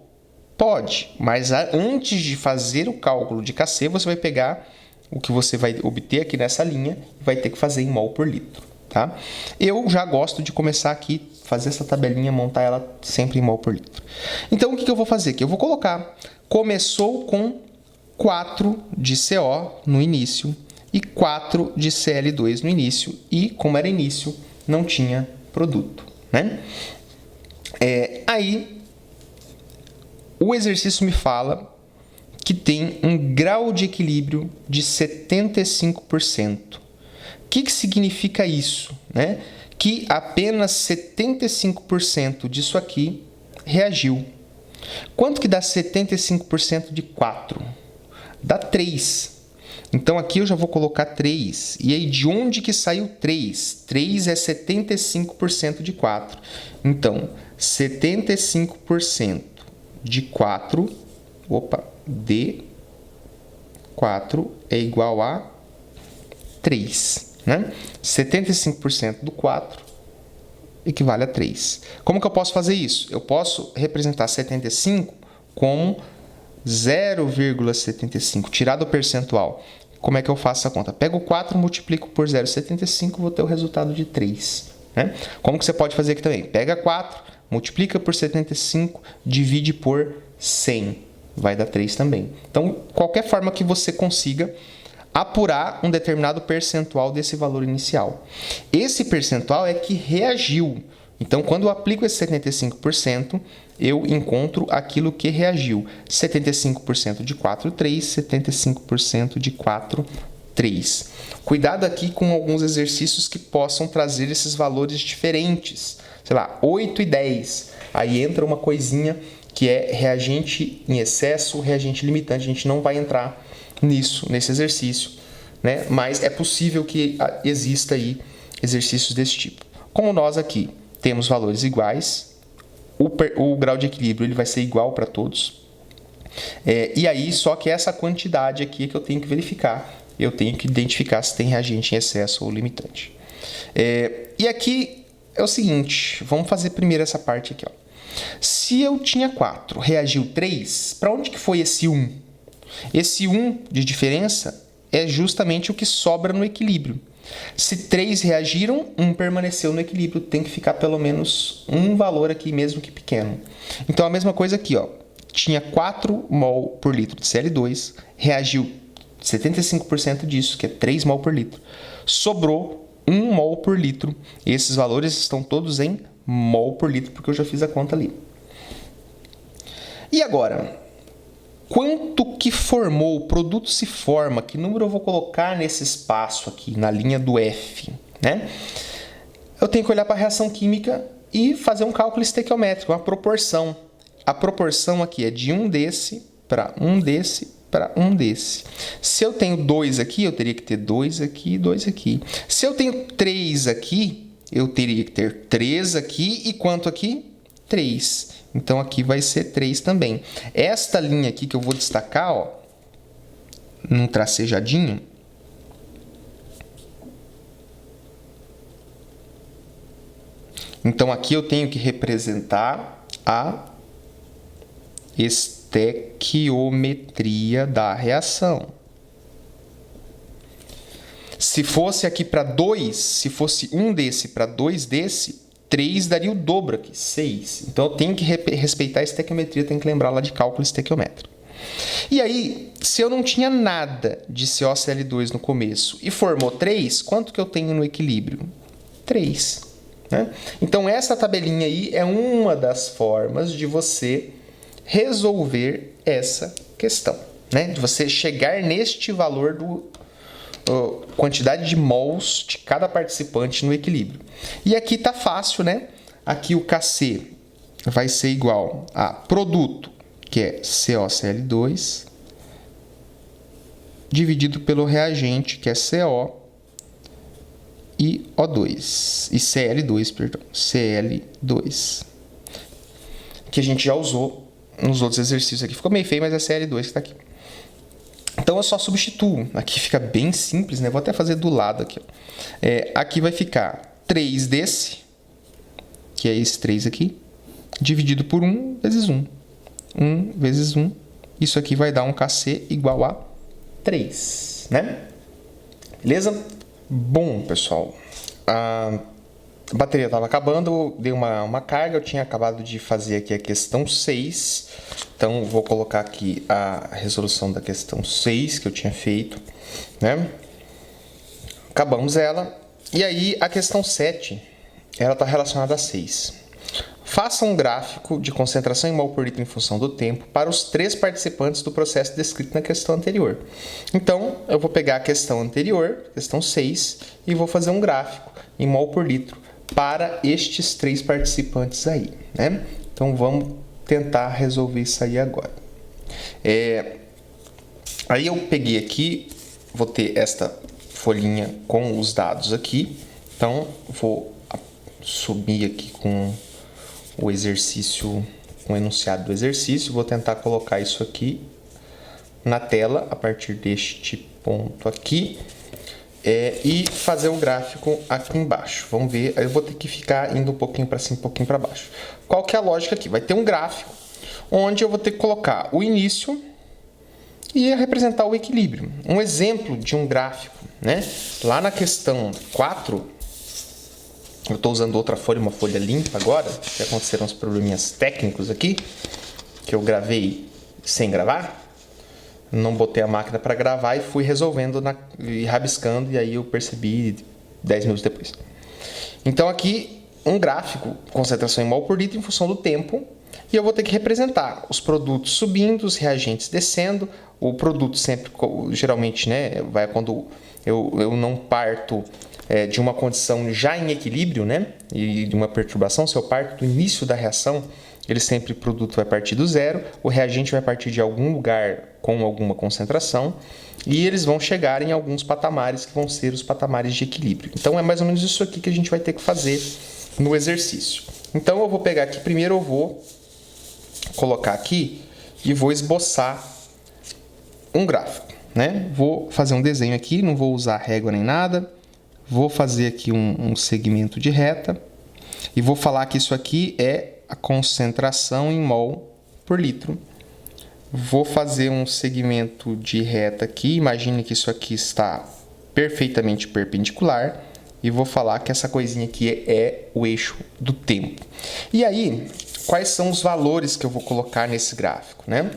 Pode, mas antes de fazer o cálculo de Kc, você vai pegar o que você vai obter aqui nessa linha e vai ter que fazer em mol por litro. Tá? Eu já gosto de começar aqui, fazer essa tabelinha, montar ela sempre em mol por litro. Então, o que eu vou fazer aqui? Eu vou colocar, começou com 4 de CO no início e 4 de Cl2 no início. E, como era início, não tinha produto, né? Aí, o exercício me fala que tem um grau de equilíbrio de 75%. O que significa isso, né? Que apenas 75% disso aqui reagiu. Quanto que dá 75% de 4? Dá 3. Então, aqui eu já vou colocar 3. E aí, de onde que saiu 3? 3 é 75% de 4. Então, 75% de 4, de 4 é igual a 3. Né? 75% do 4 equivale a 3. Como que eu posso fazer isso? Eu posso representar 75 como 0,75, tirar do percentual. Como é que eu faço essa conta? Pego 4, multiplico por 0,75, vou ter o resultado de 3. Né? Como que você pode fazer aqui também? Pega 4, multiplica por 75, divide por 100. Vai dar 3 também. Então, qualquer forma que você consiga apurar um determinado percentual desse valor inicial. Esse percentual é que reagiu. Então, quando eu aplico esse 75%, eu encontro aquilo que reagiu. 75% de 4,3, 75% de 4,3. Cuidado aqui com alguns exercícios que possam trazer esses valores diferentes. Sei lá, 8 e 10. Aí entra uma coisinha que é reagente em excesso, reagente limitante. A gente não vai entrar nesse exercício, né? Mas é possível que exista aí exercícios desse tipo. Como nós aqui temos valores iguais, o grau de equilíbrio ele vai ser igual para todos. E aí, só que essa quantidade aqui é que eu tenho que verificar. Eu tenho que identificar se tem reagente em excesso ou limitante. E aqui é o seguinte, vamos fazer primeiro essa parte aqui, ó. Se eu tinha 4, reagiu 3, para onde que foi esse 1? Esse 1 de diferença é justamente o que sobra no equilíbrio. Se 3 reagiram, 1 permaneceu no equilíbrio. Tem que ficar pelo menos um valor aqui, mesmo que pequeno. Então, a mesma coisa aqui, ó. Tinha 4 mol por litro de Cl2, reagiu 75% disso, que é 3 mol por litro. Sobrou 1 mol por litro. Esses valores estão todos em mol por litro, porque eu já fiz a conta ali. E agora, quanto que formou, o produto se forma, que número eu vou colocar nesse espaço aqui, na linha do F, né? Eu tenho que olhar para a reação química e fazer um cálculo estequiométrico, uma proporção. A proporção aqui é de um desse para um desse para um desse. Se eu tenho 2 aqui, eu teria que ter 2 aqui e 2 aqui. Se eu tenho 3 aqui, eu teria que ter 3 aqui e quanto aqui? 3. Então, aqui vai ser 3 também. Esta linha aqui que eu vou destacar, ó, num tracejadinho, então, aqui eu tenho que representar a estequiometria da reação. Se fosse aqui para 2, se fosse um desse para 2 desse, 3 daria o dobro aqui, 6. Então, eu tenho que respeitar a estequiometria, tenho que lembrar lá de cálculo estequiométrico. E aí, se eu não tinha nada de COCl2 no começo e formou 3, quanto que eu tenho no equilíbrio? 3. Né? Então, essa tabelinha aí é uma das formas de você resolver essa questão, né? De você chegar neste valor do quantidade de mols de cada participante no equilíbrio. E aqui tá fácil, né? Aqui o Kc vai ser igual a produto, que é COCl2, dividido pelo reagente, que é CO, e O2, e Cl2, perdão, Cl2, que a gente já usou nos outros exercícios aqui. Ficou meio feio, mas é Cl2 que está aqui. Então, eu só substituo. Aqui fica bem simples, né? Vou até fazer do lado aqui. Ó. Aqui vai ficar 3 desse, que é esse 3 aqui, dividido por 1 vezes 1. 1 vezes 1. Isso aqui vai dar um Kc igual a 3, né? Beleza? Bom, pessoal, a bateria estava acabando, dei uma carga, eu tinha acabado de fazer aqui a questão 6, então vou colocar aqui a resolução da questão 6 que eu tinha feito, né? Acabamos ela, e aí a questão 7, ela está relacionada a 6. Faça um gráfico de concentração em mol por litro em função do tempo para os 3 participantes do processo descrito na questão anterior. Então, eu vou pegar a questão anterior, questão 6, e vou fazer um gráfico em mol por litro para estes 3 participantes aí, né? Então, vamos tentar resolver isso aí agora. Aí eu peguei aqui, vou ter esta folhinha com os dados aqui. Então, vou subir aqui com o exercício, com o enunciado do exercício. Vou tentar colocar isso aqui na tela a partir deste ponto aqui. E fazer um gráfico aqui embaixo. Vamos ver, aí eu vou ter que ficar indo um pouquinho para cima, um pouquinho para baixo. Qual que é a lógica aqui? Vai ter um gráfico onde eu vou ter que colocar o início e representar o equilíbrio. Um exemplo de um gráfico, né? Lá na questão 4, eu estou usando outra folha, uma folha limpa agora, que aconteceram uns probleminhas técnicos aqui, que eu gravei sem gravar. Não botei a máquina para gravar e fui resolvendo e rabiscando, e aí eu percebi 10 minutos depois. Então aqui um gráfico, concentração em mol por litro em função do tempo, e eu vou ter que representar os produtos subindo, os reagentes descendo. O produto sempre, geralmente, né, vai quando eu não parto de uma condição já em equilíbrio, né, e de uma perturbação. Se eu parto do início da reação, o produto vai partir do zero, o reagente vai partir de algum lugar com alguma concentração, e eles vão chegar em alguns patamares que vão ser os patamares de equilíbrio. Então é mais ou menos isso aqui que a gente vai ter que fazer no exercício. Então eu vou pegar aqui, primeiro eu vou colocar aqui e vou esboçar um gráfico, né? Vou fazer um desenho aqui, não vou usar régua nem nada. Vou fazer aqui um segmento de reta e vou falar que isso aqui é a concentração em mol por litro. Vou fazer um segmento de reta aqui, imagine que isso aqui está perfeitamente perpendicular, e vou falar que essa coisinha aqui é o eixo do tempo. E aí, quais são os valores que eu vou colocar nesse gráfico, né?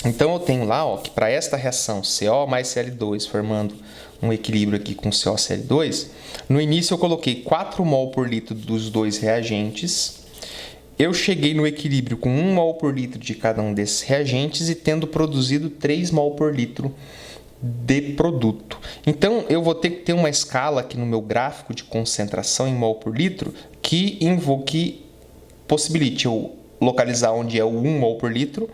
Então eu tenho lá, ó, que para esta reação CO mais Cl2 formando um equilíbrio aqui com COCl2, no início eu coloquei 4 mol por litro dos dois reagentes. Eu cheguei no equilíbrio com 1 mol por litro de cada um desses reagentes e tendo produzido 3 mol por litro de produto. Então, eu vou ter que ter uma escala aqui no meu gráfico de concentração em mol por litro que possibilite eu localizar onde é o 1 mol por litro,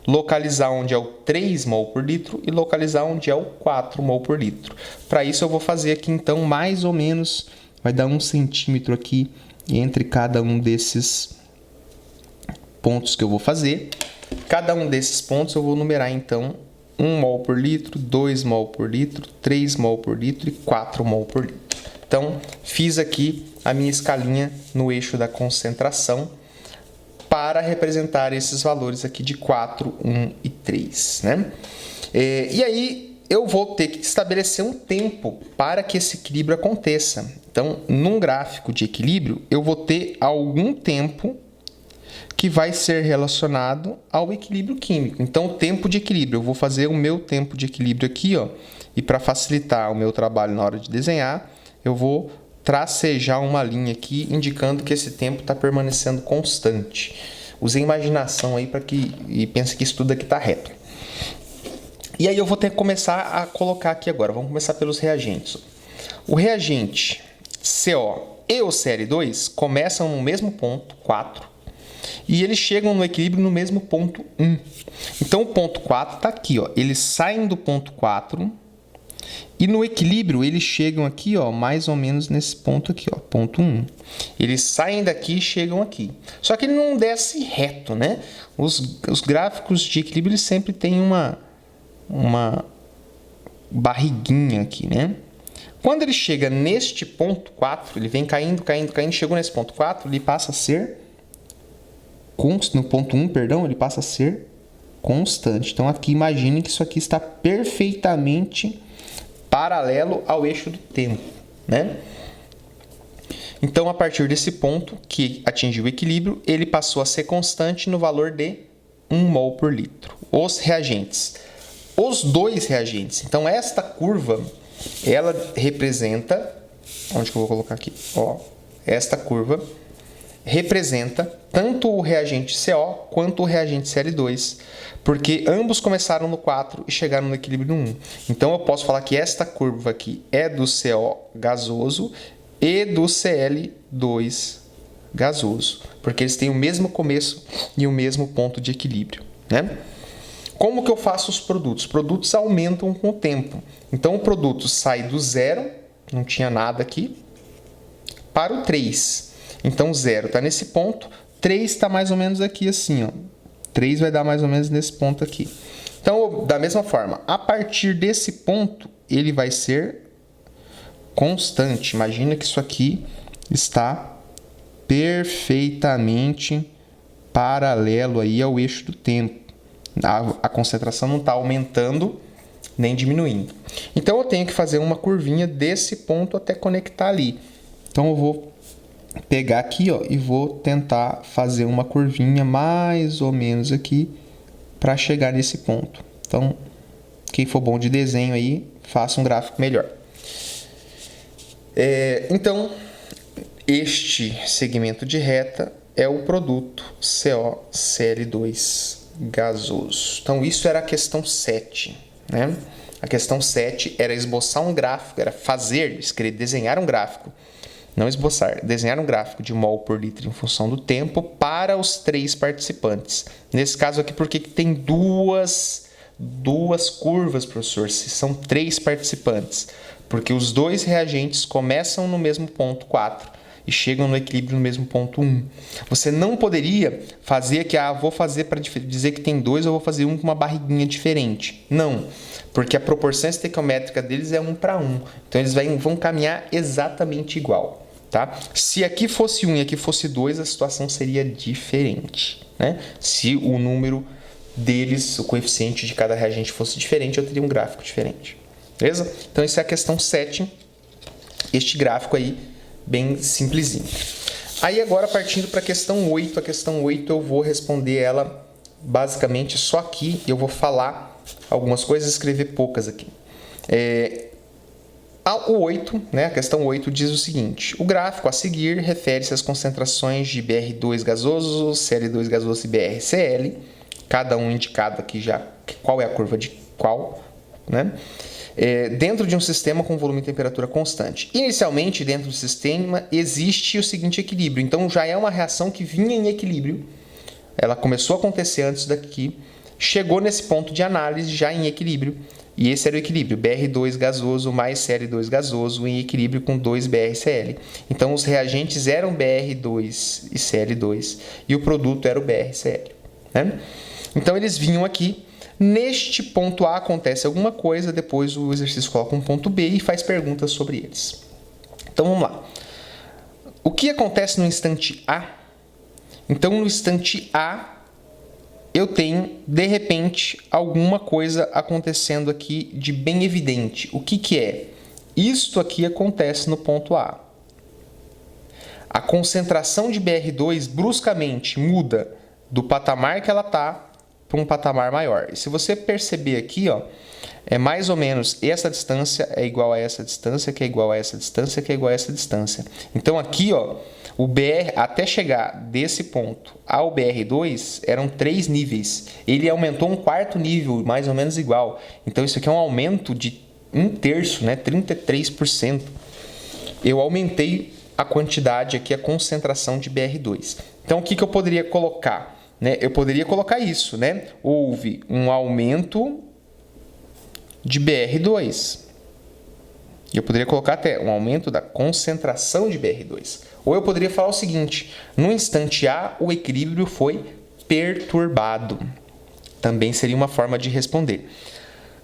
localizar onde é o 3 mol por litro e localizar onde é o 4 mol por litro. Para isso, eu vou fazer aqui, então, mais ou menos, vai dar 1 centímetro aqui entre cada um desses pontos que eu vou fazer. Cada um desses pontos eu vou numerar, então, 1 mol por litro, 2 mol por litro, 3 mol por litro e 4 mol por litro. Então, fiz aqui a minha escalinha no eixo da concentração para representar esses valores aqui de 4, 1 e 3, né? E aí, eu vou ter que estabelecer um tempo para que esse equilíbrio aconteça. Então, num gráfico de equilíbrio, eu vou ter algum tempo que vai ser relacionado ao equilíbrio químico. Então, o tempo de equilíbrio, eu vou fazer o meu tempo de equilíbrio aqui, ó, e para facilitar o meu trabalho na hora de desenhar, eu vou tracejar uma linha aqui indicando que esse tempo está permanecendo constante. Use a imaginação aí e pense que isso tudo aqui está reto. E aí eu vou ter que começar a colocar aqui agora. Vamos começar pelos reagentes. O reagente CO e o Cl2 começam no mesmo ponto, 4, e eles chegam no equilíbrio no mesmo ponto 1. Então, o ponto 4 está aqui, ó. Eles saem do ponto 4 e no equilíbrio eles chegam aqui, ó, mais ou menos nesse ponto aqui, ó, ponto 1. Eles saem daqui e chegam aqui. Só que ele não desce reto, né? Os gráficos de equilíbrio eles sempre têm uma barriguinha aqui, né? Quando ele chega neste ponto 4, ele vem caindo, caindo, caindo, chegou nesse ponto 4, ele passa a ser no ponto 1, perdão, ele passa a ser constante. Então, aqui, imagine que isso aqui está perfeitamente paralelo ao eixo do tempo, né? Então, a partir desse ponto que atingiu o equilíbrio, ele passou a ser constante no valor de 1 mol por litro. Os reagentes. Os dois reagentes. Então, esta curva, ela representa... Onde que eu vou colocar aqui? Ó, esta curva representa tanto o reagente CO quanto o reagente Cl2, porque ambos começaram no 4 e chegaram no equilíbrio no 1. Então, eu posso falar que esta curva aqui é do CO gasoso e do Cl2 gasoso, porque eles têm o mesmo começo e o mesmo ponto de equilíbrio, né? Como que eu faço os produtos? Os produtos aumentam com o tempo. Então, o produto sai do 0, não tinha nada aqui, para o 3. Então, 0 está nesse ponto, 3 está mais ou menos aqui assim, ó. 3 vai dar mais ou menos nesse ponto aqui. Então, da mesma forma, a partir desse ponto, ele vai ser constante. Imagina que isso aqui está perfeitamente paralelo aí ao eixo do tempo. A concentração não está aumentando nem diminuindo. Então, eu tenho que fazer uma curvinha desse ponto até conectar ali. Então, eu vou pegar aqui, ó, e vou tentar fazer uma curvinha mais ou menos aqui para chegar nesse ponto. Então, quem for bom de desenho aí, faça um gráfico melhor. Então, este segmento de reta é o produto COCl2 gasoso. Então, isso era a questão 7, né? A questão 7 era esboçar um gráfico, era desenhar um gráfico, não esboçar, desenhar um gráfico de mol por litro em função do tempo para os 3 participantes. Nesse caso aqui, por que tem duas curvas, professor, se são 3 participantes? Porque os 2 reagentes começam no mesmo ponto 4 e chegam no equilíbrio no mesmo ponto 1. Você não poderia fazer que, vou fazer para dizer que tem 2, eu vou fazer um com uma barriguinha diferente. Não, porque a proporção estequiométrica deles é 1 para 1. Então, eles vão caminhar exatamente igual, tá? Se aqui fosse 1 e aqui fosse 2, a situação seria diferente, né? Se o número deles, o coeficiente de cada reagente fosse diferente, eu teria um gráfico diferente. Beleza? Então, isso é a questão 7. Este gráfico aí, bem simplesinho. Aí, agora, partindo para a questão 8. A questão 8 eu vou responder ela basicamente só aqui. Eu vou falar algumas coisas e escrever poucas aqui. O 8, né, a questão 8 diz o seguinte: o gráfico a seguir refere-se às concentrações de BR2 gasoso, Cl2 gasoso e BRCl, cada um indicado aqui já qual é a curva de qual, né? Dentro de um sistema com volume e temperatura constante. Inicialmente, dentro do sistema, existe o seguinte equilíbrio. Então, já é uma reação que vinha em equilíbrio. Ela começou a acontecer antes daqui, chegou nesse ponto de análise já em equilíbrio. E esse era o equilíbrio, BR2 gasoso mais Cl2 gasoso em equilíbrio com 2 BRCl. Então, os reagentes eram BR2 e Cl2 e o produto era o BRCl, né? Então, eles vinham aqui. Neste ponto A acontece alguma coisa, depois o exercício coloca um ponto B e faz perguntas sobre eles. Então, vamos lá. O que acontece no instante A? Então, no instante A, eu tenho, de repente, alguma coisa acontecendo aqui de bem evidente. O que é? Isto aqui acontece no ponto A. A concentração de BR2 bruscamente muda do patamar que ela está para um patamar maior. E se você perceber aqui, ó, é mais ou menos essa distância é igual a essa distância, que é igual a essa distância, que é igual a essa distância. Então aqui, ó, o BR, até chegar desse ponto ao BR2, eram 3 níveis. Ele aumentou um quarto nível, mais ou menos igual. Então isso aqui é um aumento de 1/3, né? 33%. Eu aumentei a quantidade aqui, a concentração de BR2. Então o que eu poderia colocar? Eu poderia colocar isso, né? Houve um aumento de BR2. Eu poderia colocar até um aumento da concentração de BR2. Ou eu poderia falar o seguinte: no instante A, o equilíbrio foi perturbado. Também seria uma forma de responder.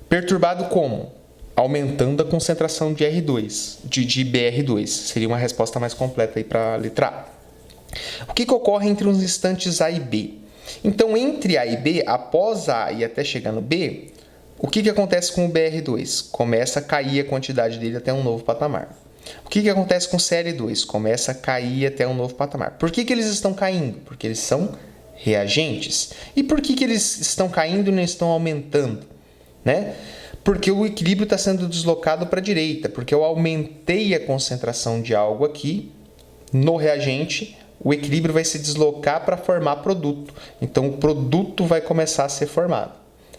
Perturbado como? Aumentando a concentração de BR2. Seria uma resposta mais completa aí para a letra A. O que ocorre entre os instantes A e B? Então, entre A e B, após A e até chegar no B, o que acontece com o BR2? Começa a cair a quantidade dele até um novo patamar. O que acontece com o Cl2? Começa a cair até um novo patamar. Por que eles estão caindo? Porque eles são reagentes. E por que eles estão caindo e não estão aumentando? Né? Porque o equilíbrio está sendo deslocado para a direita. Porque eu aumentei a concentração de algo aqui no reagente, o equilíbrio vai se deslocar para formar produto. Então, o produto vai começar a ser formado.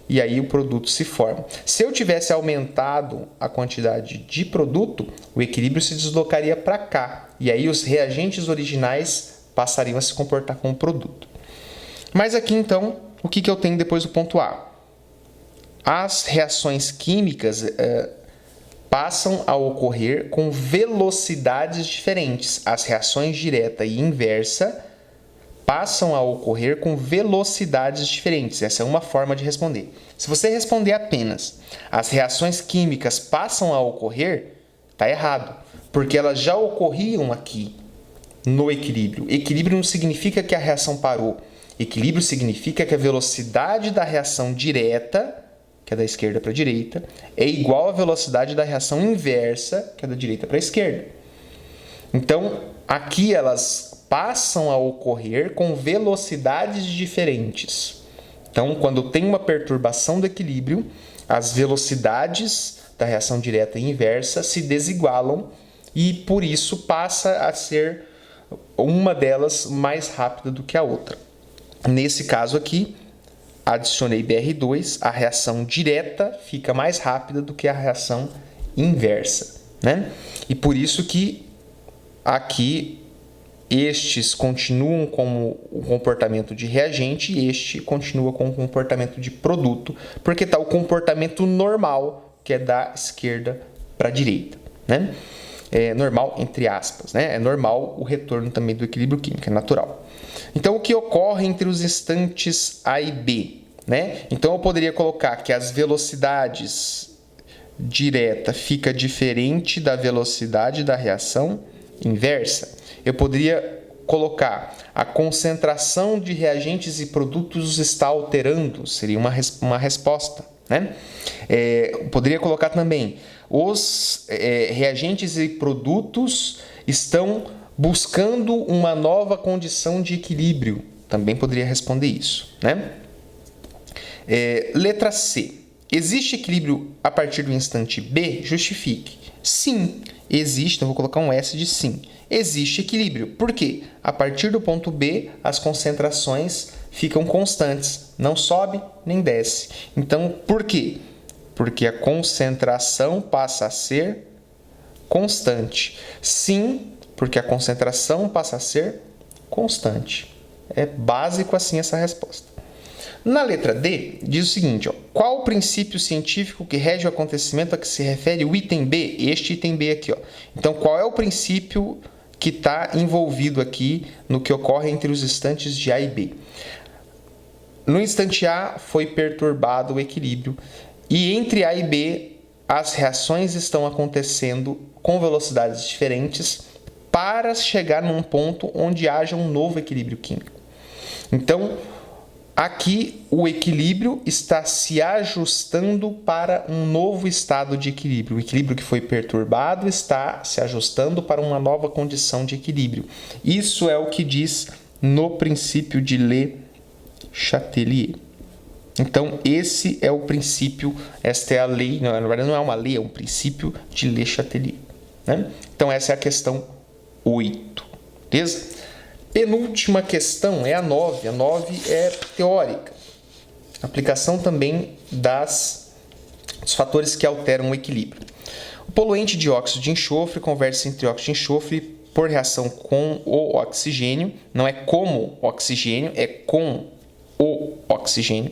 E aí, o produto se forma. Se eu tivesse aumentado a quantidade de produto, o equilíbrio se deslocaria para cá. E aí, os reagentes originais passariam a se comportar como produto. Mas aqui, então, o que eu tenho depois do ponto A? As reações químicas passam a ocorrer com velocidades diferentes. As reações direta e inversa passam a ocorrer com velocidades diferentes. Essa é uma forma de responder. Se você responder apenas as reações químicas passam a ocorrer, está errado, porque elas já ocorriam aqui no equilíbrio. Equilíbrio não significa que a reação parou. Equilíbrio significa que a velocidade da reação direta, que é da esquerda para a direita, é igual à velocidade da reação inversa, que é da direita para a esquerda. Então, aqui elas passam a ocorrer com velocidades diferentes. Então, quando tem uma perturbação do equilíbrio, as velocidades da reação direta e inversa se desigualam e, por isso, passa a ser uma delas mais rápida do que a outra. Nesse caso aqui, adicionei BR2, a reação direta fica mais rápida do que a reação inversa, né? E por isso que aqui estes continuam com o comportamento de reagente e este continua com o comportamento de produto, porque está o comportamento normal, que é da esquerda para a direita, né? É normal, entre aspas, né? É normal o retorno também do equilíbrio químico, é natural. Então, o que ocorre entre os instantes A e B, né? Então, eu poderia colocar que as velocidades direta fica diferente da velocidade da reação inversa. Eu poderia colocar a concentração de reagentes e produtos está alterando, seria uma resposta, né? Poderia colocar também os reagentes e produtos estão buscando uma nova condição de equilíbrio. Também poderia responder isso, né? Letra C. Existe equilíbrio a partir do instante B? Justifique. Sim, existe. Então, vou colocar um S de sim. Existe equilíbrio. Por quê? A partir do ponto B, as concentrações ficam constantes. Não sobe nem desce. Então, por quê? Porque a concentração passa a ser constante. Sim, porque a concentração passa a ser constante. É básico assim essa resposta. Na letra D, diz o seguinte, ó, qual o princípio científico que rege o acontecimento a que se refere o item B? Este item B aqui, ó. Então, qual é o princípio que está envolvido aqui no que ocorre entre os instantes de A e B? No instante A, foi perturbado o equilíbrio, e entre A e B, as reações estão acontecendo com velocidades diferentes para chegar num ponto onde haja um novo equilíbrio químico. Então, aqui o equilíbrio está se ajustando para um novo estado de equilíbrio. O equilíbrio que foi perturbado está se ajustando para uma nova condição de equilíbrio. Isso é o que diz no princípio de Le Chatelier. Então, esse é o princípio, esta é a lei, não, na verdade não é uma lei, é um princípio de Le Chatelier, né? Então, essa é a questão 8, beleza? Penúltima questão é a 9. A 9 é teórica. Aplicação também dos fatores que alteram o equilíbrio. O poluente dióxido de enxofre converte-se em trióxido de enxofre por reação com o oxigênio. Não é como oxigênio, é com o oxigênio.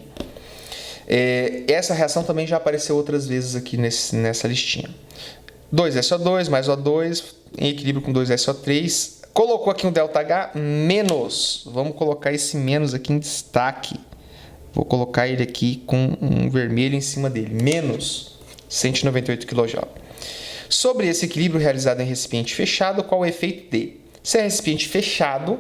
Essa reação também já apareceu outras vezes aqui nessa listinha. 2SO2 mais O2 em equilíbrio com 2SO3. Colocou aqui um ΔH menos. Vamos colocar esse menos aqui em destaque. Vou colocar ele aqui com um vermelho em cima dele. Menos 198 kJ. Sobre esse equilíbrio realizado em recipiente fechado, qual o efeito dele? Se é recipiente fechado,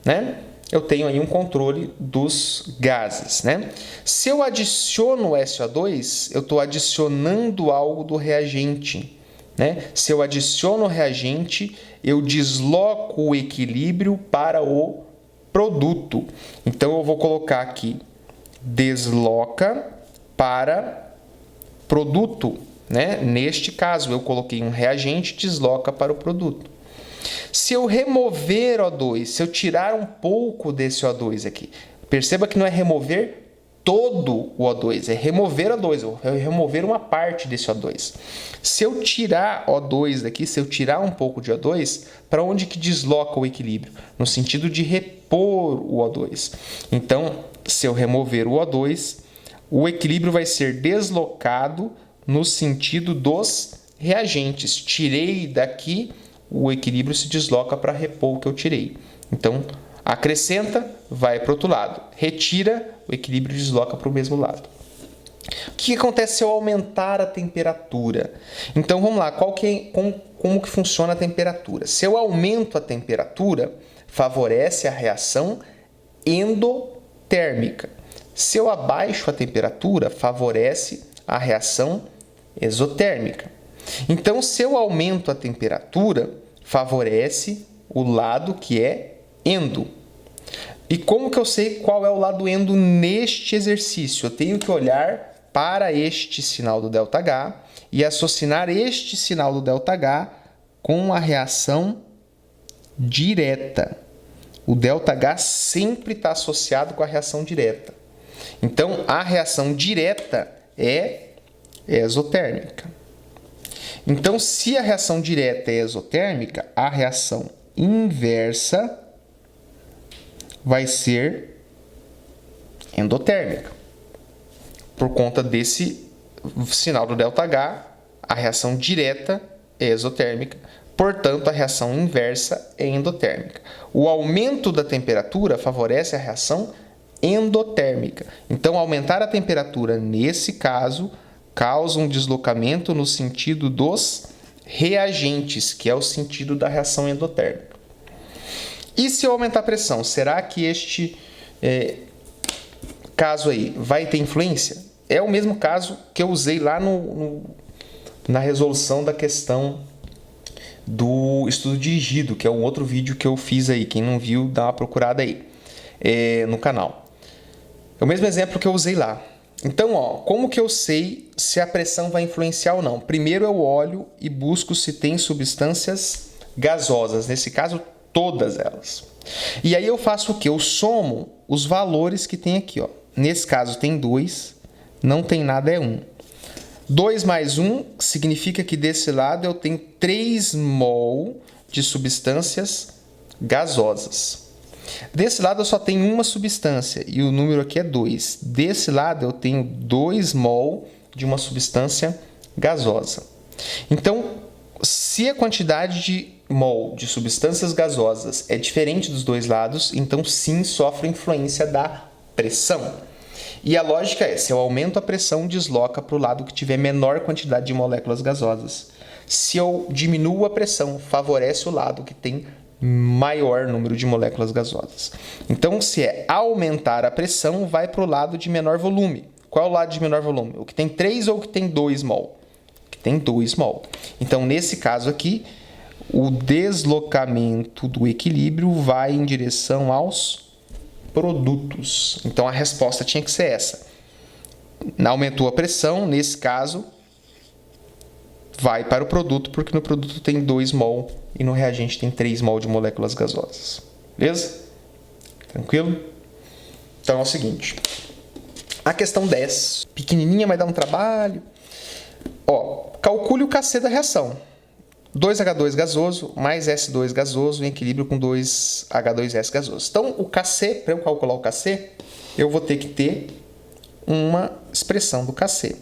né, eu tenho aí um controle dos gases, né? Se eu adiciono SO2, eu estou adicionando algo do reagente, né? Se eu adiciono o reagente, eu desloco o equilíbrio para o produto. Então, eu vou colocar aqui desloca para produto, né? Neste caso, eu coloquei um reagente, desloca para o produto. Se eu remover O2, se eu tirar um pouco desse O2 aqui, perceba que não é remover todo o O2, é remover O2, é remover uma parte desse O2. Se eu tirar O2 daqui, se eu tirar um pouco de O2, para onde que desloca o equilíbrio? No sentido de repor o O2. Então, se eu remover o O2, o equilíbrio vai ser deslocado no sentido dos reagentes. Tirei daqui, o equilíbrio se desloca para repor o que eu tirei. Então, acrescenta, vai para o outro lado. Retira, o equilíbrio desloca para o mesmo lado. O que acontece se eu aumentar a temperatura? Então, vamos lá. Como que funciona a temperatura? Se eu aumento a temperatura, favorece a reação endotérmica. Se eu abaixo a temperatura, favorece a reação exotérmica. Então, se eu aumento a temperatura, favorece o lado que é endo. E como que eu sei qual é o lado endo neste exercício? Eu tenho que olhar para este sinal do ΔH e associar este sinal do ΔH com a reação direta. O ΔH sempre está associado com a reação direta. Então, a reação direta é exotérmica. Então, se a reação direta é exotérmica, a reação inversa vai ser endotérmica. Por conta desse sinal do ΔH, a reação direta é exotérmica, portanto, a reação inversa é endotérmica. O aumento da temperatura favorece a reação endotérmica. Então, aumentar a temperatura, nesse caso, causa um deslocamento no sentido dos reagentes, que é o sentido da reação endotérmica. E se eu aumentar a pressão, será que este caso aí vai ter influência? É o mesmo caso que eu usei lá na resolução da questão do estudo dirigido, que é um outro vídeo que eu fiz aí. Quem não viu, dá uma procurada aí no canal. É o mesmo exemplo que eu usei lá. Então, como que eu sei se a pressão vai influenciar ou não? Primeiro eu olho e busco se tem substâncias gasosas, nesse caso, todas elas. E aí eu faço o quê? Eu somo os valores que tem aqui. Nesse caso tem 2, não tem nada, é 1. 2 mais 1 significa que desse lado eu tenho 3 mol de substâncias gasosas. Desse lado eu só tenho uma substância e o número aqui é 2. Desse lado eu tenho 2 mol de uma substância gasosa. Então, se a quantidade de mol de substâncias gasosas é diferente dos dois lados, então sim sofre influência da pressão. E a lógica é, se eu aumento a pressão, desloca para o lado que tiver menor quantidade de moléculas gasosas. Se eu diminuo a pressão, favorece o lado que tem maior número de moléculas gasosas. Então, se é aumentar a pressão, vai para o lado de menor volume. Qual é o lado de menor volume? O que tem 3 ou o que tem 2 mol? O que tem 2 mol. Então, nesse caso aqui, o deslocamento do equilíbrio vai em direção aos produtos. Então, a resposta tinha que ser essa. Aumentou a pressão, nesse caso, vai para o produto, porque no produto tem 2 mol e no reagente tem 3 mol de moléculas gasosas. Beleza? Tranquilo? Então é o seguinte. A questão 10. Pequenininha, mas dá um trabalho. Calcule o Kc da reação. 2H2 gasoso mais S2 gasoso em equilíbrio com 2H2S gasoso. Então, o Kc, para eu calcular o Kc, eu vou ter que ter uma expressão do Kc.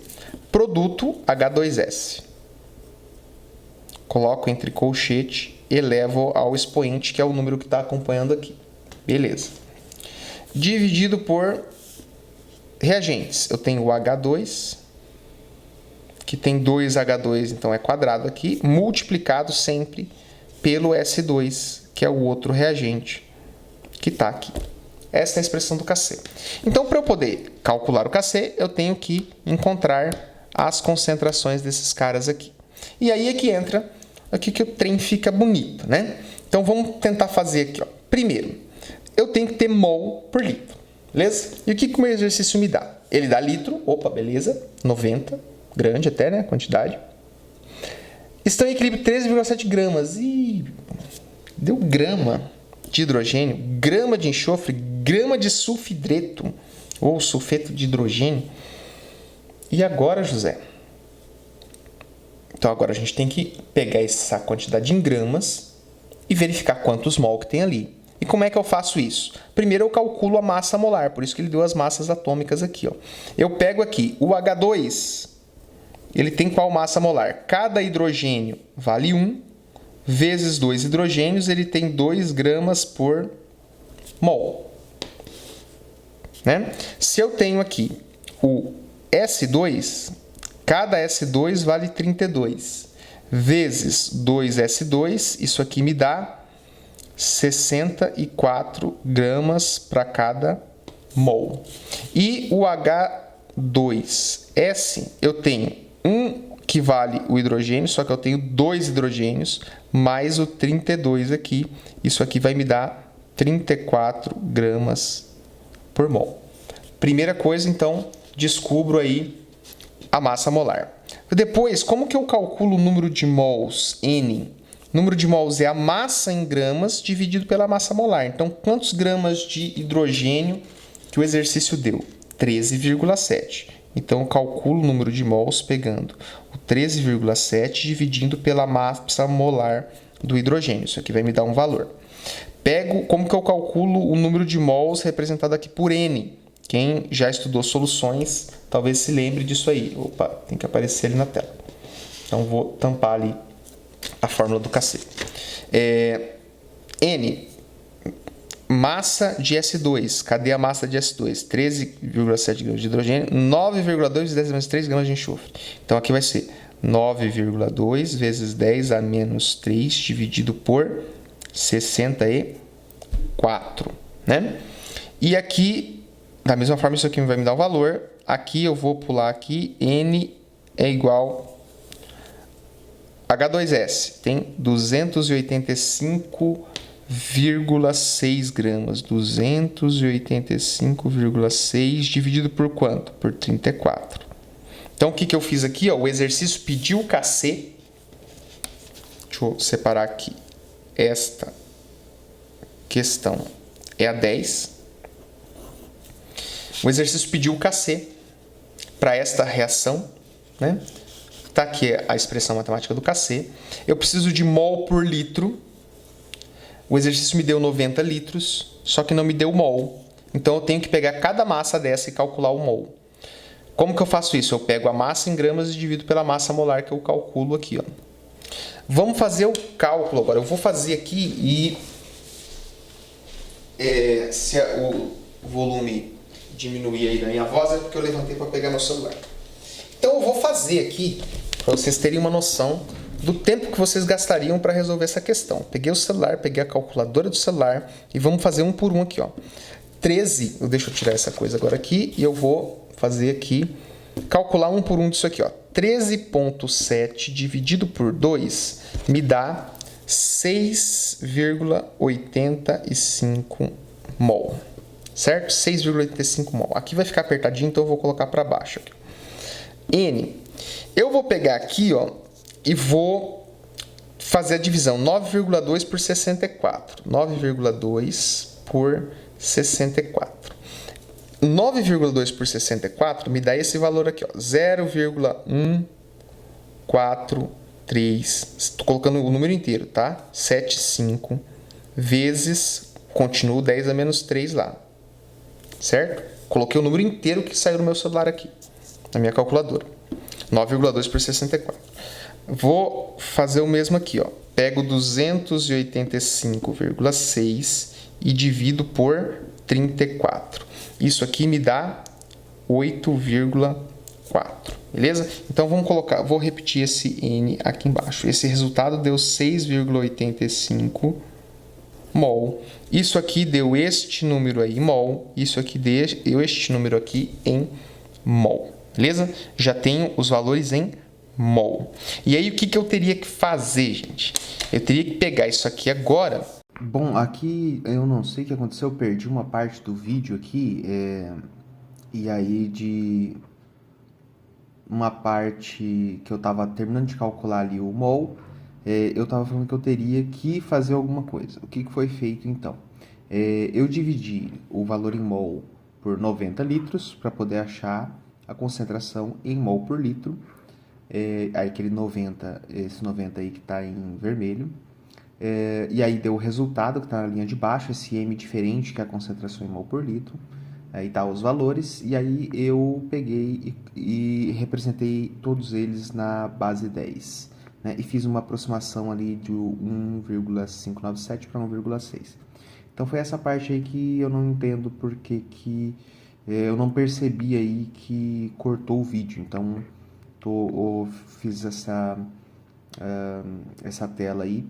Produto H2S. Coloco entre colchete, elevo ao expoente, que é o número que está acompanhando aqui. Beleza. Dividido por reagentes. Eu tenho o H2, que tem 2H2, então é quadrado aqui, multiplicado sempre pelo S2, que é o outro reagente que está aqui. Essa é a expressão do Kc. Então, para eu poder calcular o Kc, eu tenho que encontrar as concentrações desses caras aqui. E aí é que entra aqui que o trem fica bonito, né? Então, vamos tentar fazer aqui. Primeiro, eu tenho que ter mol por litro, beleza? E o que o meu exercício me dá? Ele dá litro, beleza, 90, grande até, né, quantidade. Estão em equilíbrio 13,7 gramas. Ih, deu grama de hidrogênio, grama de enxofre, grama de sulfidreto, ou sulfeto de hidrogênio. E agora, José? Então, agora a gente tem que pegar essa quantidade em gramas e verificar quantos mol que tem ali. E como é que eu faço isso? Primeiro eu calculo a massa molar, por isso que ele deu as massas atômicas aqui. Eu pego aqui o H2, ele tem qual massa molar? Cada hidrogênio vale 1, vezes 2 hidrogênios, ele tem 2 gramas por mol. Né? Se eu tenho aqui o S2, cada S2 vale 32, vezes 2S2, isso aqui me dá 64 gramas para cada mol. E o H2S, eu tenho um que vale o hidrogênio, só que eu tenho 2 hidrogênios, mais o 32 aqui. Isso aqui vai me dar 34 gramas por mol. Primeira coisa, então, descubro aí a massa molar. Depois, como que eu calculo o número de mols N Número de mols é a massa em gramas dividido pela massa molar. Então, quantos gramas de hidrogênio que o exercício deu? 13,7. Então, eu calculo o número de mols pegando o 13,7 dividindo pela massa molar do hidrogênio. Isso aqui vai me dar um valor. Como que eu calculo o número de mols representado aqui por N? Quem já estudou soluções, talvez se lembre disso aí. Opa, tem que aparecer ali na tela. Então, vou tampar ali a fórmula do Kc. N, massa de S2. Cadê a massa de S2? 13,7 gramas de hidrogênio, 9,2 vezes 10 a menos 3 gramas de enxofre. Então, aqui vai ser 9,2 vezes 10 a menos 3 dividido por 64, né? E aqui, da mesma forma, isso aqui vai me dar um valor. Aqui eu vou pular aqui, N é igual H2S, tem 285,6 gramas. 285,6 dividido por quanto? Por 34. Então, o que eu fiz aqui? O exercício pediu o Kc. Deixa eu separar aqui. Esta questão é a 10. O exercício pediu o Kc para esta reação, né? Tá aqui a expressão matemática do Kc. Eu preciso de mol por litro. O exercício me deu 90 litros, só que não me deu mol. Então, eu tenho que pegar cada massa dessa e calcular o mol. Como que eu faço isso? Eu pego a massa em gramas e divido pela massa molar que eu calculo aqui, ó. Vamos fazer o cálculo agora. Eu vou fazer aqui e se o volume diminuir aí da minha voz é porque eu levantei para pegar meu celular. Então eu vou fazer aqui para vocês terem uma noção do tempo que vocês gastariam para resolver essa questão. Peguei o celular, peguei a calculadora do celular e vamos fazer um por um aqui, ó. 13, deixa eu tirar essa coisa agora aqui e eu vou fazer aqui, calcular um por um disso aqui, ó. 13,7 dividido por 2 me dá 6,85 mol, certo? 6,85 mol. Aqui vai ficar apertadinho, então eu vou colocar para baixo aqui. N. Eu vou pegar aqui, ó, e vou fazer a divisão 9,2 por 64. 9,2 por 64. 9,2 por 64 me dá esse valor aqui, ó, 0,143. Estou colocando o número inteiro, tá? 75 vezes, continuo 10 a menos 3 lá, certo? Coloquei o número inteiro que saiu no meu celular aqui, na minha calculadora. 9,2 por 64. Vou fazer o mesmo aqui, ó. Pego 285,6 e divido por 34. Isso aqui me dá 8,4. Beleza? Então vamos colocar, vou repetir esse N aqui embaixo. Esse resultado deu 6,85 mol. Isso aqui deu este número aí, mol. Isso aqui deu este número aqui em mol. Beleza? Já tenho os valores em mol. E aí o que eu teria que fazer, gente? Eu teria que pegar isso aqui agora. Bom, aqui eu não sei o que aconteceu, eu perdi uma parte do vídeo aqui, e aí de uma parte que eu tava terminando de calcular ali o mol, eu tava falando que eu teria que fazer alguma coisa. O que foi feito então? Eu dividi o valor em mol por 90 litros para poder achar a concentração em mol por litro. Aí aquele 90, esse 90 aí que está em vermelho. E aí deu o resultado que está na linha de baixo, esse M diferente que é a concentração em mol por litro. Aí tá os valores, e aí eu peguei e representei todos eles na base 10, né? E fiz uma aproximação ali de 1,597 para 1,6. Então foi essa parte aí que eu não entendo porque que eu não percebi aí que cortou o vídeo. Então fiz essa tela aí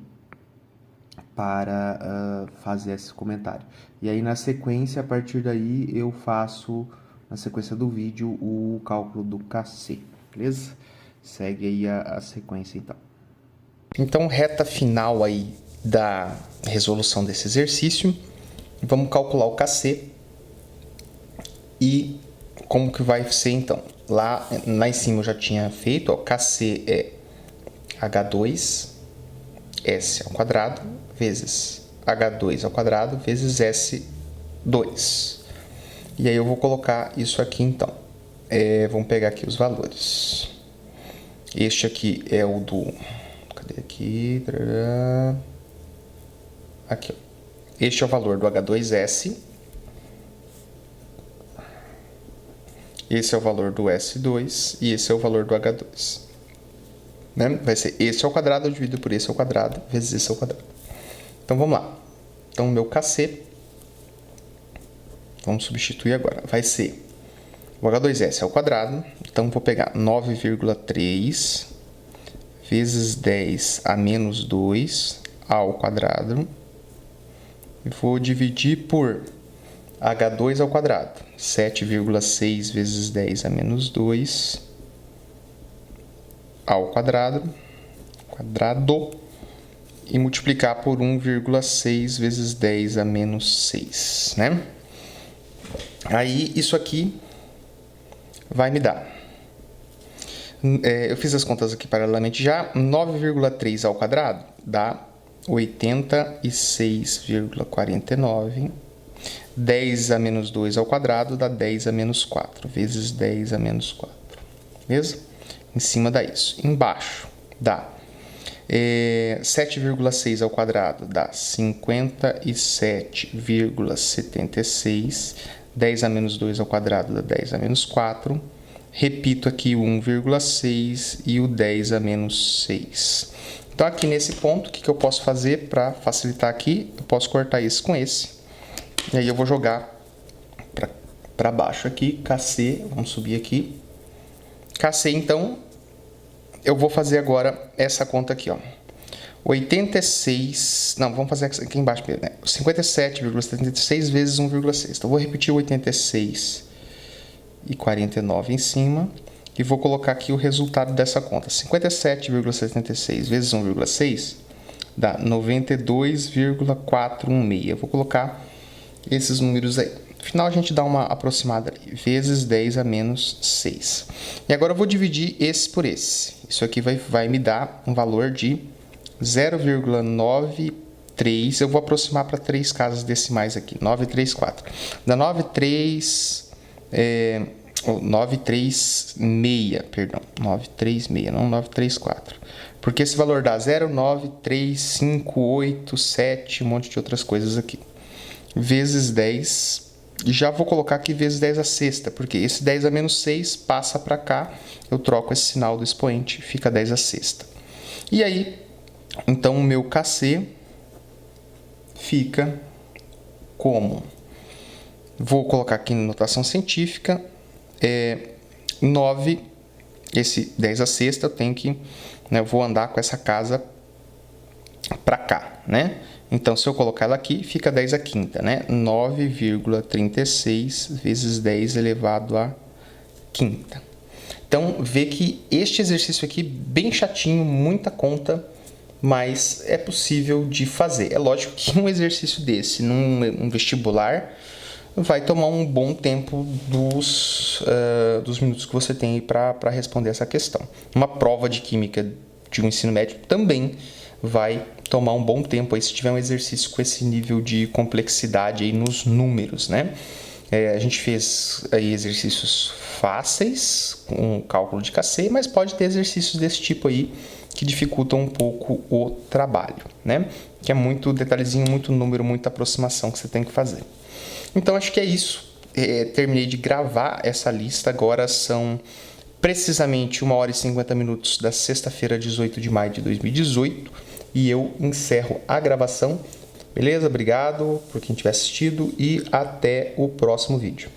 para fazer esse comentário. E aí na sequência, a partir daí, eu faço, na sequência do vídeo, o cálculo do Kc, beleza? Segue aí a sequência então. Então, reta final aí da resolução desse exercício. Vamos calcular o Kc. E como que vai ser então? Lá em cima eu já tinha feito, ó, Kc é H2 S ao quadrado vezes H2 ao quadrado vezes S2. E aí eu vou colocar isso aqui então. Vamos pegar aqui os valores. Este aqui é o do... Cadê aqui? Aqui, ó. Este é o valor do H2S. Esse é o valor do S2 e esse é o valor do H2. Né? Vai ser esse ao quadrado dividido por esse ao quadrado vezes esse ao quadrado. Então vamos lá. Então o meu KC, vamos substituir agora, vai ser o H2S ao quadrado. Então vou pegar 9,3 vezes 10 a menos 2 ao quadrado. E vou dividir por H2 ao quadrado, 7,6 vezes 10 a menos 2 ao quadrado, e multiplicar por 1,6 vezes 10 a menos 6, né? Aí, isso aqui vai me dar... eu fiz as contas aqui paralelamente já. 9,3 ao quadrado dá 86,49. 10 a menos 2 ao quadrado dá 10 a menos 4, vezes 10 a menos 4, beleza? Em cima dá isso. Embaixo dá 7,6 ao quadrado dá 57,76. 10 a menos 2 ao quadrado dá 10 a menos 4. Repito aqui o 1,6 e o 10 a menos 6. Então, aqui nesse ponto, o que eu posso fazer para facilitar aqui? Eu posso cortar esse com esse. E aí eu vou jogar para baixo aqui, KC, vamos subir aqui. KC, então, eu vou fazer agora essa conta aqui, ó. 86, não, vamos fazer aqui embaixo mesmo, né? 57,76 vezes 1,6. Então, eu vou repetir o 86,49 em cima. E vou colocar aqui o resultado dessa conta. 57,76 vezes 1,6 dá 92,416. Eu vou colocar esses números aí. No final a gente dá uma aproximada ali. Vezes 10 a menos 6. E agora eu vou dividir esse por esse. Isso aqui vai me dar um valor de 0,93. Eu vou aproximar para 3 casas decimais aqui. 934. Dá 936, perdão, 936, não 934. Porque esse valor dá 0,93587, um monte de outras coisas aqui. Vezes 10, e já vou colocar aqui vezes 10 a sexta, porque esse 10 a menos 6 passa para cá, eu troco esse sinal do expoente, fica 10 a sexta. E aí, então o meu KC fica como? Vou colocar aqui na notação científica, 9, esse 10 a sexta, eu tenho que, né, eu vou andar com essa casa para cá, né? Então, se eu colocar ela aqui, fica 10 a quinta, né? 9,36 vezes 10 elevado a quinta. Então, vê que este exercício aqui, bem chatinho, muita conta, mas é possível de fazer. É lógico que um exercício desse, num vestibular, vai tomar um bom tempo dos minutos que você tem para responder essa questão. Uma prova de química de um ensino médio também vai tomar um bom tempo aí se tiver um exercício com esse nível de complexidade aí nos números, né? A gente fez aí exercícios fáceis com cálculo de KC, mas pode ter exercícios desse tipo aí que dificultam um pouco o trabalho, né? Que é muito detalhezinho, muito número, muita aproximação que você tem que fazer. Então, acho que é isso. Terminei de gravar essa lista. Agora são precisamente 1 hora e 50 minutos da sexta-feira, 18 de maio de 2018. E eu encerro a gravação. Beleza? Obrigado por quem tiver assistido e até o próximo vídeo.